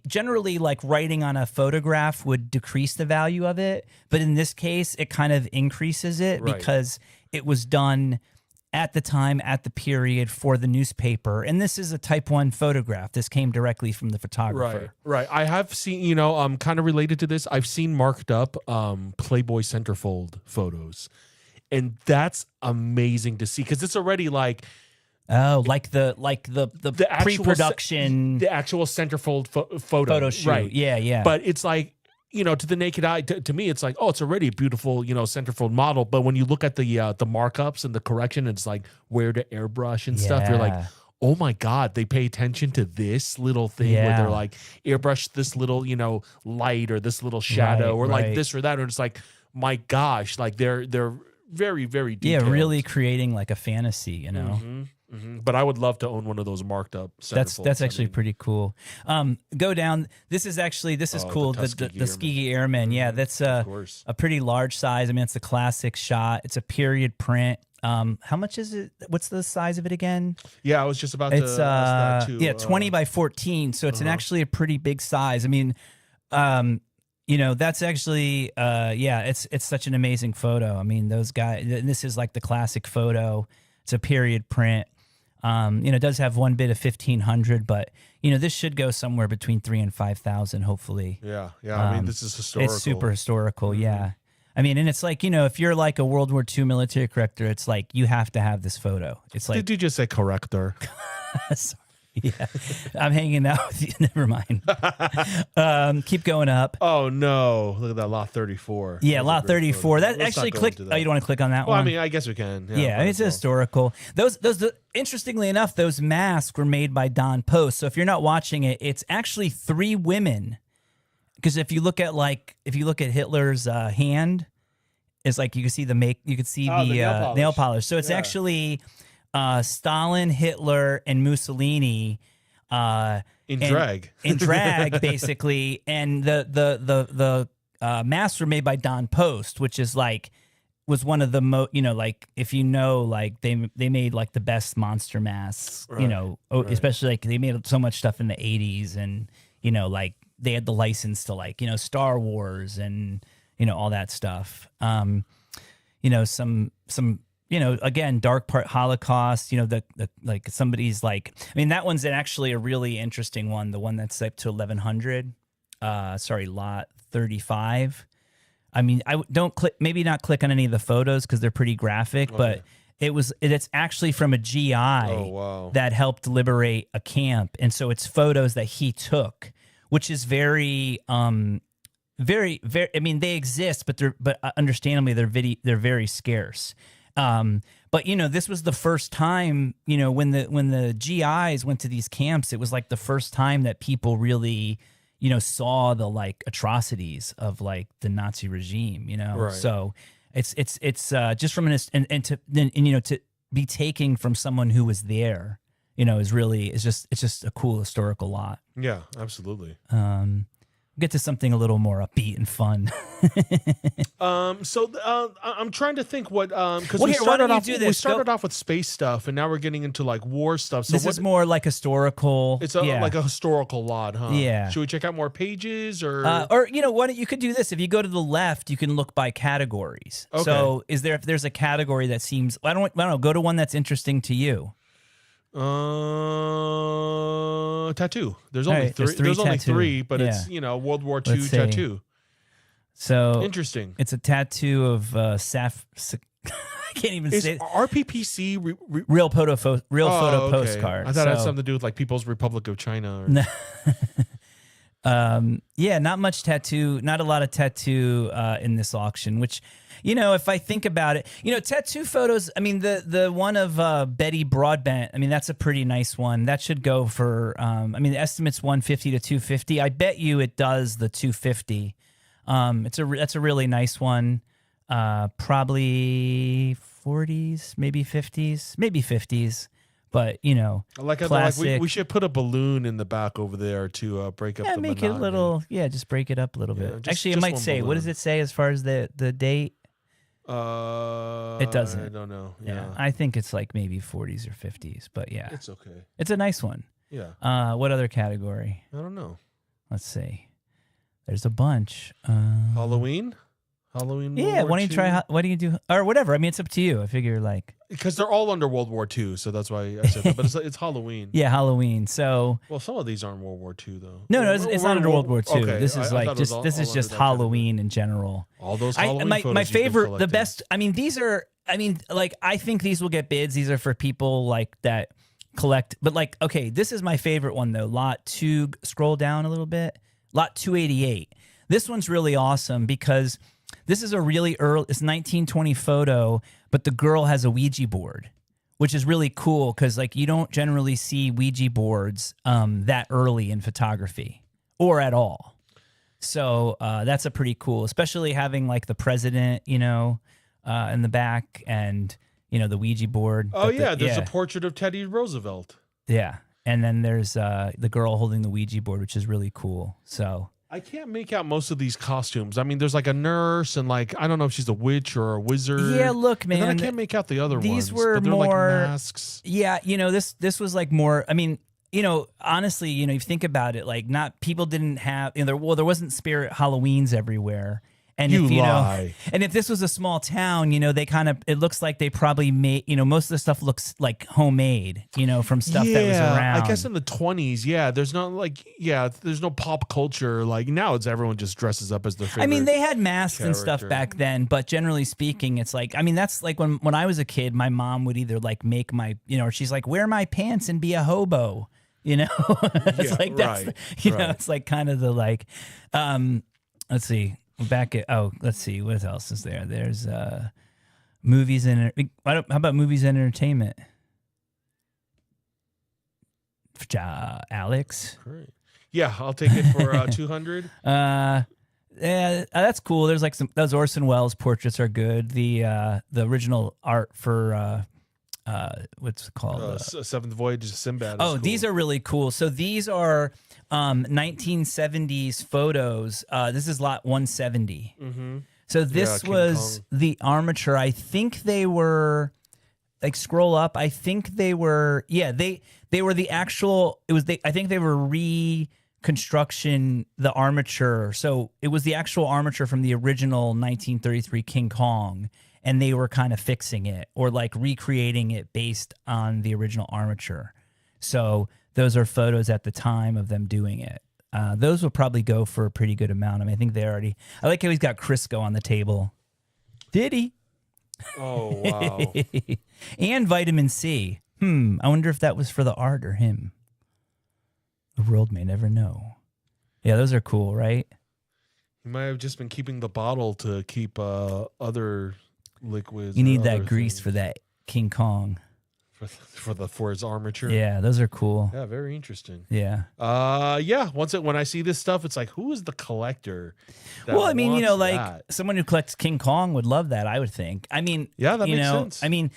generally like writing on a photograph would decrease the value of it, but in this case it kind of increases it because it was done at the time, at the period for the newspaper. And this is a type 1 photograph. This came directly from the photographer. Right. I have seen, kind of related to this. I've seen marked up Playboy centerfold photos. And that's amazing to see because it's already like, oh, like the pre-production, the actual centerfold photo shoot. Right. Yeah. But it's like, to the naked eye, to me, it's like, oh, it's already a beautiful, centerfold model. But when you look at the markups and the correction, it's like where to airbrush and stuff. You're like, oh my God, they pay attention to this little thing where they're like airbrush this little, light or this little shadow or like this or that. Or it's like, my gosh, like they're very, very detailed. Yeah, really creating like a fantasy, Mm-hmm. But I would love to own one of those marked up centerfolds. That's actually pretty cool. Go down. This is cool. The Tuskegee Airmen. Yeah, that's a pretty large size. I mean, it's a classic shot. It's a period print. How much is it? What's the size of it again? Yeah, I was just about to ask that too. Yeah, 20 by 14. So it's actually a pretty big size. I mean, that's actually it's such an amazing photo. I mean, those guys. This is like the classic photo. It's a period print. It does have one bid of 1,500, but this should go somewhere between 3,000 and 5,000, hopefully. Yeah. I mean, this is historical. It's super historical. Mm-hmm. Yeah. I mean, and it's like, if you're like a World War II military corrector, it's like you have to have this photo. It's like, did you just say corrector? Yeah, I'm hanging out with you. Never mind. Keep going up. Oh no! Look at that lot 34. Yeah, lot 34. That actually clicked. Oh, you don't want to click on that one? Well, I mean, I guess we can. Yeah, it's historical. Those. Interestingly enough, those masks were made by Don Post. So if you're not watching it, it's actually 3 women. Because if you look at Hitler's hand, it's like you can see the nail polish. So it's actually. Stalin, Hitler, and Mussolini in drag, basically, and the masks were made by Don Post, which is was one of the they made like the best monster masks, especially like they made so much stuff in the 80s, and they had the license to Star Wars and all that stuff. Some. Again, dark part Holocaust, somebody's that one's actually a really interesting one. The one that's up to 1,100, lot 35. I mean, I don't maybe not click on any of the photos because they're pretty graphic, but it's actually from a GI that helped liberate a camp. And so it's photos that he took, which is very, very, very, I mean, they exist, but understandably they're very scarce. But this was the first time, when the GIs went to these camps, it was like the first time that people really, saw the atrocities of the Nazi regime, Right. So it's just from to be taken from someone who was there, it's just a cool historical lot. Yeah, absolutely. Get to something a little more upbeat and fun. I'm trying to think what because we started off with space stuff and now we're getting into war stuff. So this is more like historical. It's like a historical lot, huh? Yeah. Should we check out more pages or what you could do this if you go to the left, you can look by categories. Okay. So if there's a category that seems I don't know, go to one that's interesting to you. Tattoo. There's only three. There's only 3, but it's World War II tattoo. So interesting. It's a tattoo of I can't even say it. RPPC real photo postcard. I thought it had something to do with People's Republic of China. Not much tattoo. Not a lot of tattoo in this auction, which. If I think about it, tattoo photos, I mean, the one of Betty Broadbent, I mean, that's a pretty nice one. That should go for, the estimate's 150 to 250. I bet you it does the 250. That's a really nice one. Probably 40s, maybe 50s. But, classic. We should put a balloon in the back over there to break up the make monotony. it a little, just break it up a little bit. Actually, it might say, balloon. What does it say as far as the date? It doesn't. I don't know. Yeah. I think it's maybe 40s or 50s, but yeah. It's okay. It's a nice one. Yeah. What other category? I don't know. Let's see. There's a bunch. Halloween? Halloween. Yeah, why don't you try? Why do you do or whatever? I mean, it's up to you. I figure like because they're all under World War II, so that's why I said that. But it's Halloween. Yeah, Halloween. So well, some of these aren't World War II though. No, it's not under World War II. Okay, this is like just this is just Halloween in general. All those Halloween photos my favorite, the best. I mean, these are. I mean, like I think these will get bids. These are for people like that collect. But like, okay, this is my favorite one though. Lot 2. Scroll down a little bit. Lot 288. This one's really awesome because this is a really early. It's 1920 photo, but the girl has a Ouija board, which is really cool because like you don't generally see Ouija boards that early in photography or at all. So that's a pretty cool, especially having like the president, in the back and the Ouija board. Oh yeah, there's a portrait of Teddy Roosevelt. Yeah, and then there's the girl holding the Ouija board, which is really cool. So. I can't make out most of these costumes. I mean, there's like a nurse and like I don't know if she's a witch or a wizard. Yeah, look, man. And then I can't make out the other ones. These were but they're more like masks. Yeah, this was like more. I mean, honestly, if you think about it, like not people didn't have. There wasn't spirit Halloweens everywhere. And you if lie. And if this was a small town, they kind of it looks like they probably made most of the stuff looks like homemade, from stuff that was around. I guess in the 20s, there's not there's no pop culture like now. It's everyone just dresses up as their favorite. I mean, they had masks and stuff character. back then, but generally speaking, it's like that's like when I was a kid, my mom would either like make my or she's like wear my pants and be a hobo, it's like that's right, it's like kind of the like, let's see. Let's see. What else is there? There's movies and how about movies and entertainment? Alex. Great. Yeah, I'll take it for 200. Yeah, that's cool. There's like those Orson Welles portraits are good. The original art for what's it called? Seventh Voyage of Sinbad. Oh, cool. These are really cool. So these are 1970s photos. This is lot 170. Mm-hmm. So this was the armature. I think they were like scroll up. I think they were they were the actual. I think they were reconstruction the armature. So it was the actual armature from the original 1933 King Kong. And they were kind of fixing it or like recreating it based on the original armature. So those are photos at the time of them doing it. Those will probably go for a pretty good amount. I mean, I think they already. I like how he's got Crisco on the table. Did he? Oh, wow. And vitamin C. I wonder if that was for the art or him. The world may never know. Yeah, those are cool, right? He might have just been keeping the bottle to keep other liquids. You need that grease for that King Kong. For his armature. Yeah, those are cool. Yeah, very interesting. Yeah. When I see this stuff, it's like, who is the collector? Well, I mean, someone who collects King Kong would love that, I would think. I mean, yeah, that makes sense. I mean,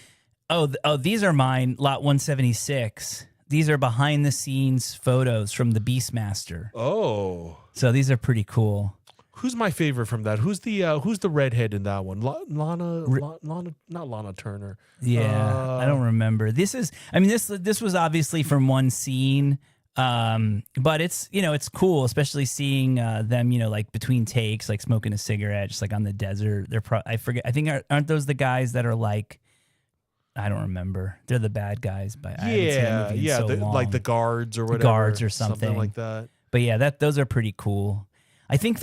these are mine, lot 176. These are behind the scenes photos from the Beastmaster. Oh. So these are pretty cool. Who's my favorite from that? Who's the redhead in that one? Lana, not Lana Turner. Yeah, I don't remember. This was obviously from one scene, but it's it's cool, especially seeing them like between takes, like smoking a cigarette, just like on the desert. I forget. I think aren't those the guys that are like. I don't remember. They're the bad guys, but I haven't seen the movie in so long. Like the guards or whatever, guards or something like that. But yeah, those are pretty cool. I think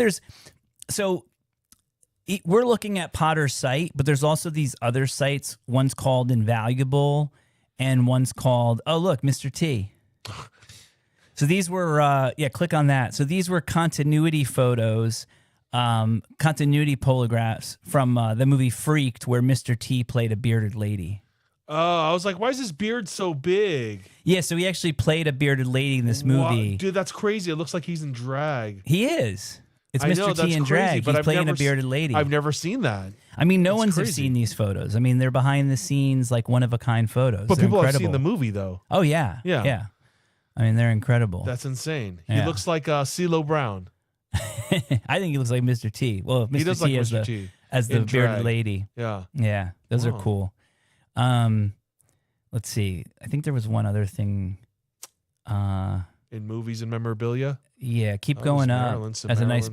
we're looking at Potter's site, but there's also these other sites. One's called Invaluable, and one's called Mr. T. So these were click on that. So these were continuity photos, continuity polygraphs from the movie Freaked, where Mr. T played a bearded lady. Oh, I was like, why is his beard so big? Yeah, so he actually played a bearded lady in this movie. Wow. Dude, that's crazy. It looks like he's in drag. He is. It's Mr. T in drag. He's playing a bearded lady. I've never seen that. I mean, no one's seen these photos. I mean, they're behind the scenes, like one of a kind photos. But they're people incredible. have seen the movie, though. Oh yeah, yeah. I mean, they're incredible. That's insane. Yeah. He looks like CeeLo Brown. I think he looks like Mr. T. Well, Mr. He does T like Mr. T as the bearded lady. Yeah. Those are cool. Let's see. I think there was one other thing. Yeah, in movies and memorabilia. Yeah, keep going up. As a nice.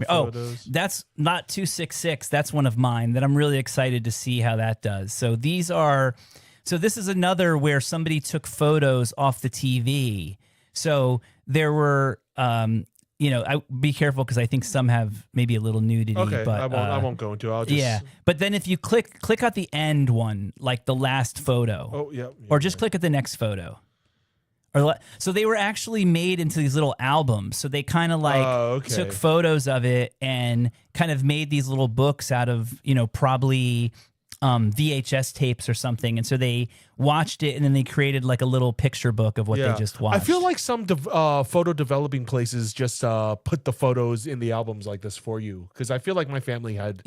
That's not 266. That's one of mine that I'm really excited to see how that does. So these are. So this is another where somebody took photos off the TV. So there were, be careful because I think some have maybe a little nudity. Okay, but I won't go into. I'll just. Yeah, but then if you click at the end one, like the last photo. Oh yeah. Or just click at the next photo. So they were actually made into these little albums. So they kind of took photos of it and kind of made these little books out of, probably VHS tapes or something. And so they watched it and then they created like a little picture book of what they just watched. I feel like some photo developing places just put the photos in the albums like this for you. Because I feel like my family had,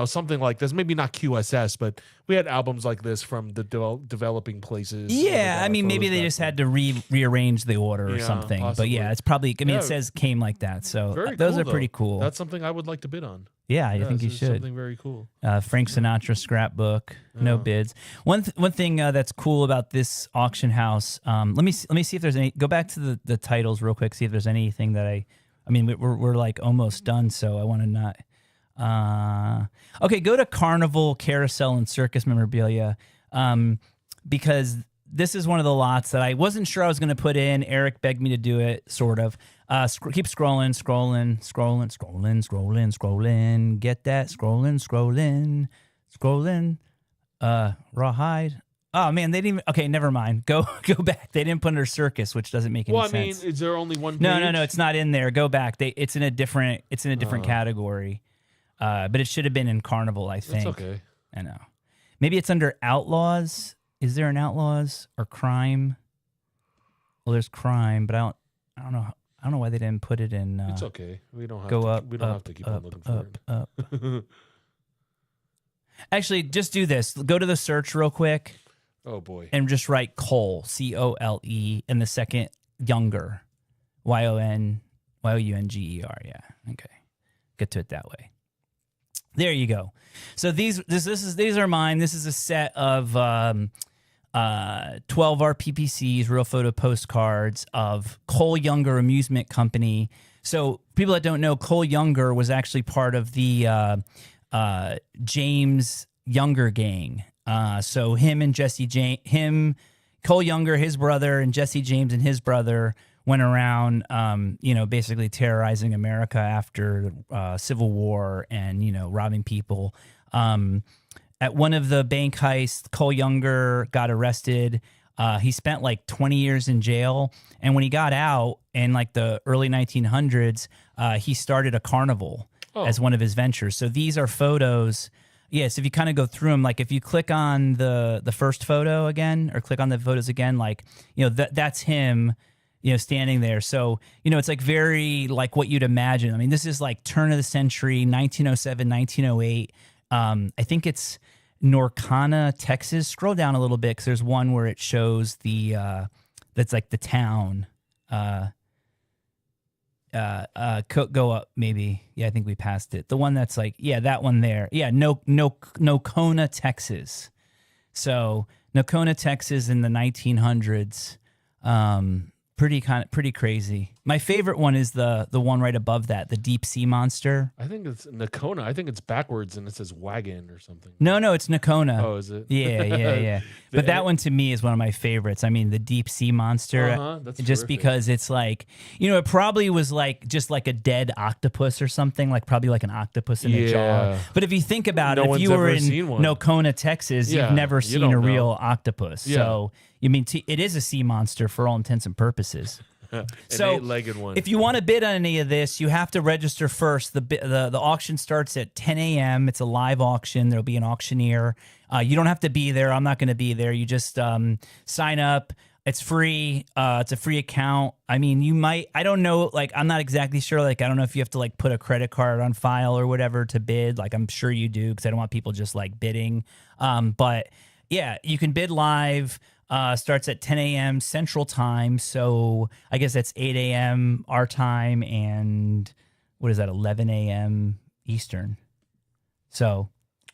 something like this. Maybe not QSS, but we had albums like this from the developing places. Yeah, I mean, maybe they just had to rearrange the order or something. Possibly. But yeah, it's probably, it says came like that. So those are pretty cool. That's something I would like to bid on. Yeah, I think you should. Something very cool. Frank Sinatra scrapbook, no bids. One thing that's cool about this auction house. Let me see if there's any. Go back to the titles real quick. See if there's anything that I mean, we're like almost done, so I want to not. Okay, go to Carnival, Carousel, and Circus memorabilia, because this is one of the lots that I wasn't sure I was going to put in. Eric begged me to do it, sort of. Keep scrolling. Get that? Scrolling. Rawhide. Oh man, they didn't even. Okay, never mind. Go back. They didn't put under circus, which doesn't make any sense. Well, I mean, is there only one page? No, it's not in there. Go back. It's in a different category. But it should have been in Carnival, I think. It's okay. I know. Maybe it's under Outlaws. Is there an Outlaws or Crime? Well, there's Crime, but I don't know. I don't know why they didn't put it in. It's okay. We don't have to keep on looking for it. Actually, just do this. Go to the search real quick. Oh boy. And just write Cole, COLE, and the second Younger, YOUNGER. Yeah. Okay. Get to it that way. There you go. So these are mine. This is a set of 12 RPPCs, real photo postcards of Cole Younger Amusement Company. So people that don't know, Cole Younger was actually part of the James Younger gang. So him and Cole Younger, his brother, and Jesse James and his brother went around, basically terrorizing America after Civil War and, robbing people. At one of the bank heists, Cole Younger got arrested. He spent like 20 years in jail. And when he got out in like the early 1900s, he started a carnival as one of his ventures. So these are photos. Yes, if you kind of go through them, like if you click on the first photo again, or click on the photos again, like, that's him, standing there. So, it's like very like what you'd imagine. I mean, this is like turn of the century, 1907, 1908. I think it's Norcana, Texas. Scroll down a little bit because there's one where it shows that's like the town. Go up maybe. Yeah, I think we passed it. The one that's like, that one there. Yeah, Nocona, Texas. So Nocona, Texas in the 1900s. Pretty crazy. My favorite one is the one right above that, the deep sea monster. I think it's Nocona. I think it's backwards and it says wagon or something. No, it's Nocona. Oh, is it? Yeah. But that one to me is one of my favorites. I mean, the deep sea monster. That's just terrific. because it's like, it probably was like just like a dead octopus or something, like probably like an octopus in a jar. But if you think about it, if you were in Nocona, Texas, you've never seen a real octopus. Yeah. So you mean it is a sea monster for all intents and purposes. So, eight-legged one. If you want to bid on any of this, you have to register first. The auction starts at 10 a.m. It's a live auction. There'll be an auctioneer. You don't have to be there. I'm not going to be there. You just sign up. It's free. It's a free account. I mean, you might. I don't know. Like, I'm not exactly sure. Like, I don't know if you have to like put a credit card on file or whatever to bid. Like, I'm sure you do because I don't want people just like bidding. But yeah, you can bid live. Starts at 10 a.m. Central Time, so I guess that's 8 a.m. our time, and what is that, 11 a.m. Eastern. So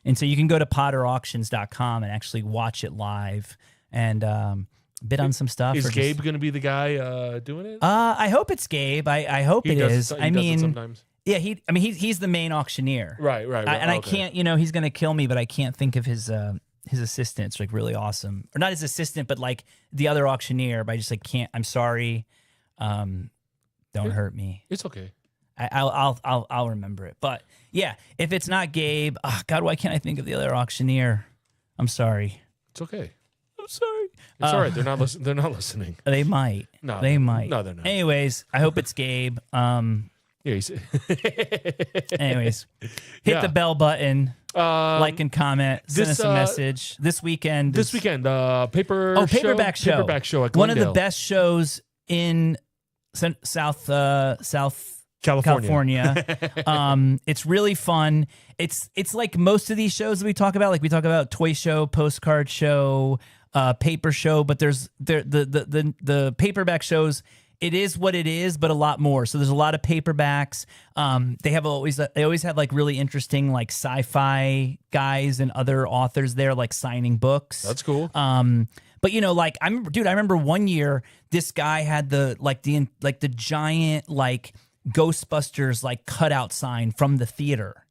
you can go to potterauctions.com and actually watch it live. And bid on some stuff. Is Gabe going to be the guy doing it? I hope it's Gabe. I hope it is. I mean, sometimes. Yeah, he's the main auctioneer. Right. And I can't, he's going to kill me, but I can't think of his assistant. It's like really awesome. Or not his assistant, but like the other auctioneer, but I just like can't. I'm sorry. Don't hurt me. It's okay. I'll remember it. But yeah, if it's not Gabe, oh God, why can't I think of the other auctioneer? I'm sorry. It's okay. I'm sorry. It's all right. They're not listening. They might. No, they might. No, they're not. Anyways, I hope it's Gabe. Anyways, hit the bell button, like and comment, send us a message. This weekend, paperback show at Glendale. One of the best shows in South California. It's really fun. It's like most of these shows that we talk about. Like we talk about toy show, postcard show, paper show, but there's the paperback shows. It is what it is, but a lot more. So there's a lot of paperbacks. They always have like really interesting like sci-fi guys and other authors there, like signing books. That's cool. But like I remember one year this guy had the giant like Ghostbusters like cutout sign from the theater,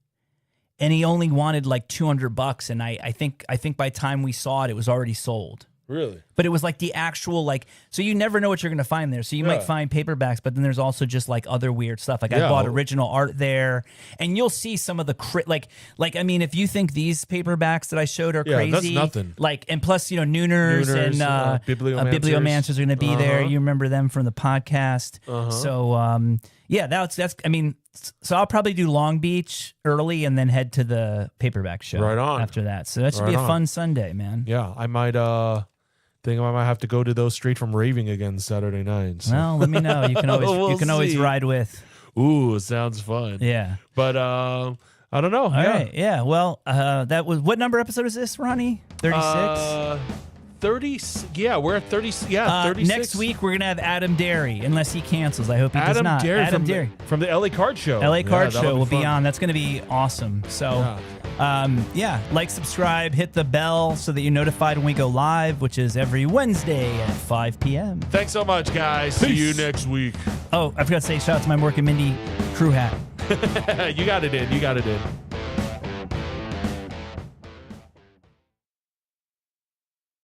and he only wanted like $200, and I think by the time we saw it, it was already sold. Really? But it was like the actual like, so you never know what you're going to find there. So you might find paperbacks, but then there's also just like other weird stuff. Like I bought original art there, and you'll see some of the like I mean, if you think these paperbacks that I showed are crazy, that's nothing. Like, and plus Nooners and Bibliomancers are going to be there. You remember them from the podcast. So that's I mean, so I'll probably do Long Beach early and then head to the paperback show after that. So that should be a fun Sunday, man. Yeah, I might think I might have to go to those straight from raving again Saturday night. So. Well, let me know. You can always always ride with. Ooh, sounds fun. Yeah. But I don't know. All right. Yeah. Well, that was what number episode is this, Ronnie? 36? 30. Yeah, we're at 30. Yeah, 36. Next week we're gonna have Adam Derry, unless he cancels. I hope he does not. Adam Derry from the LA Card Show. LA Card Show will be on. That's gonna be awesome. So, like, subscribe, hit the bell so that you're notified when we go live, which is every Wednesday at 5 p.m. Thanks so much, guys. Peace. See you next week. Oh, I forgot to say, shout out to my Mork and Mindy crew hat. You got it in.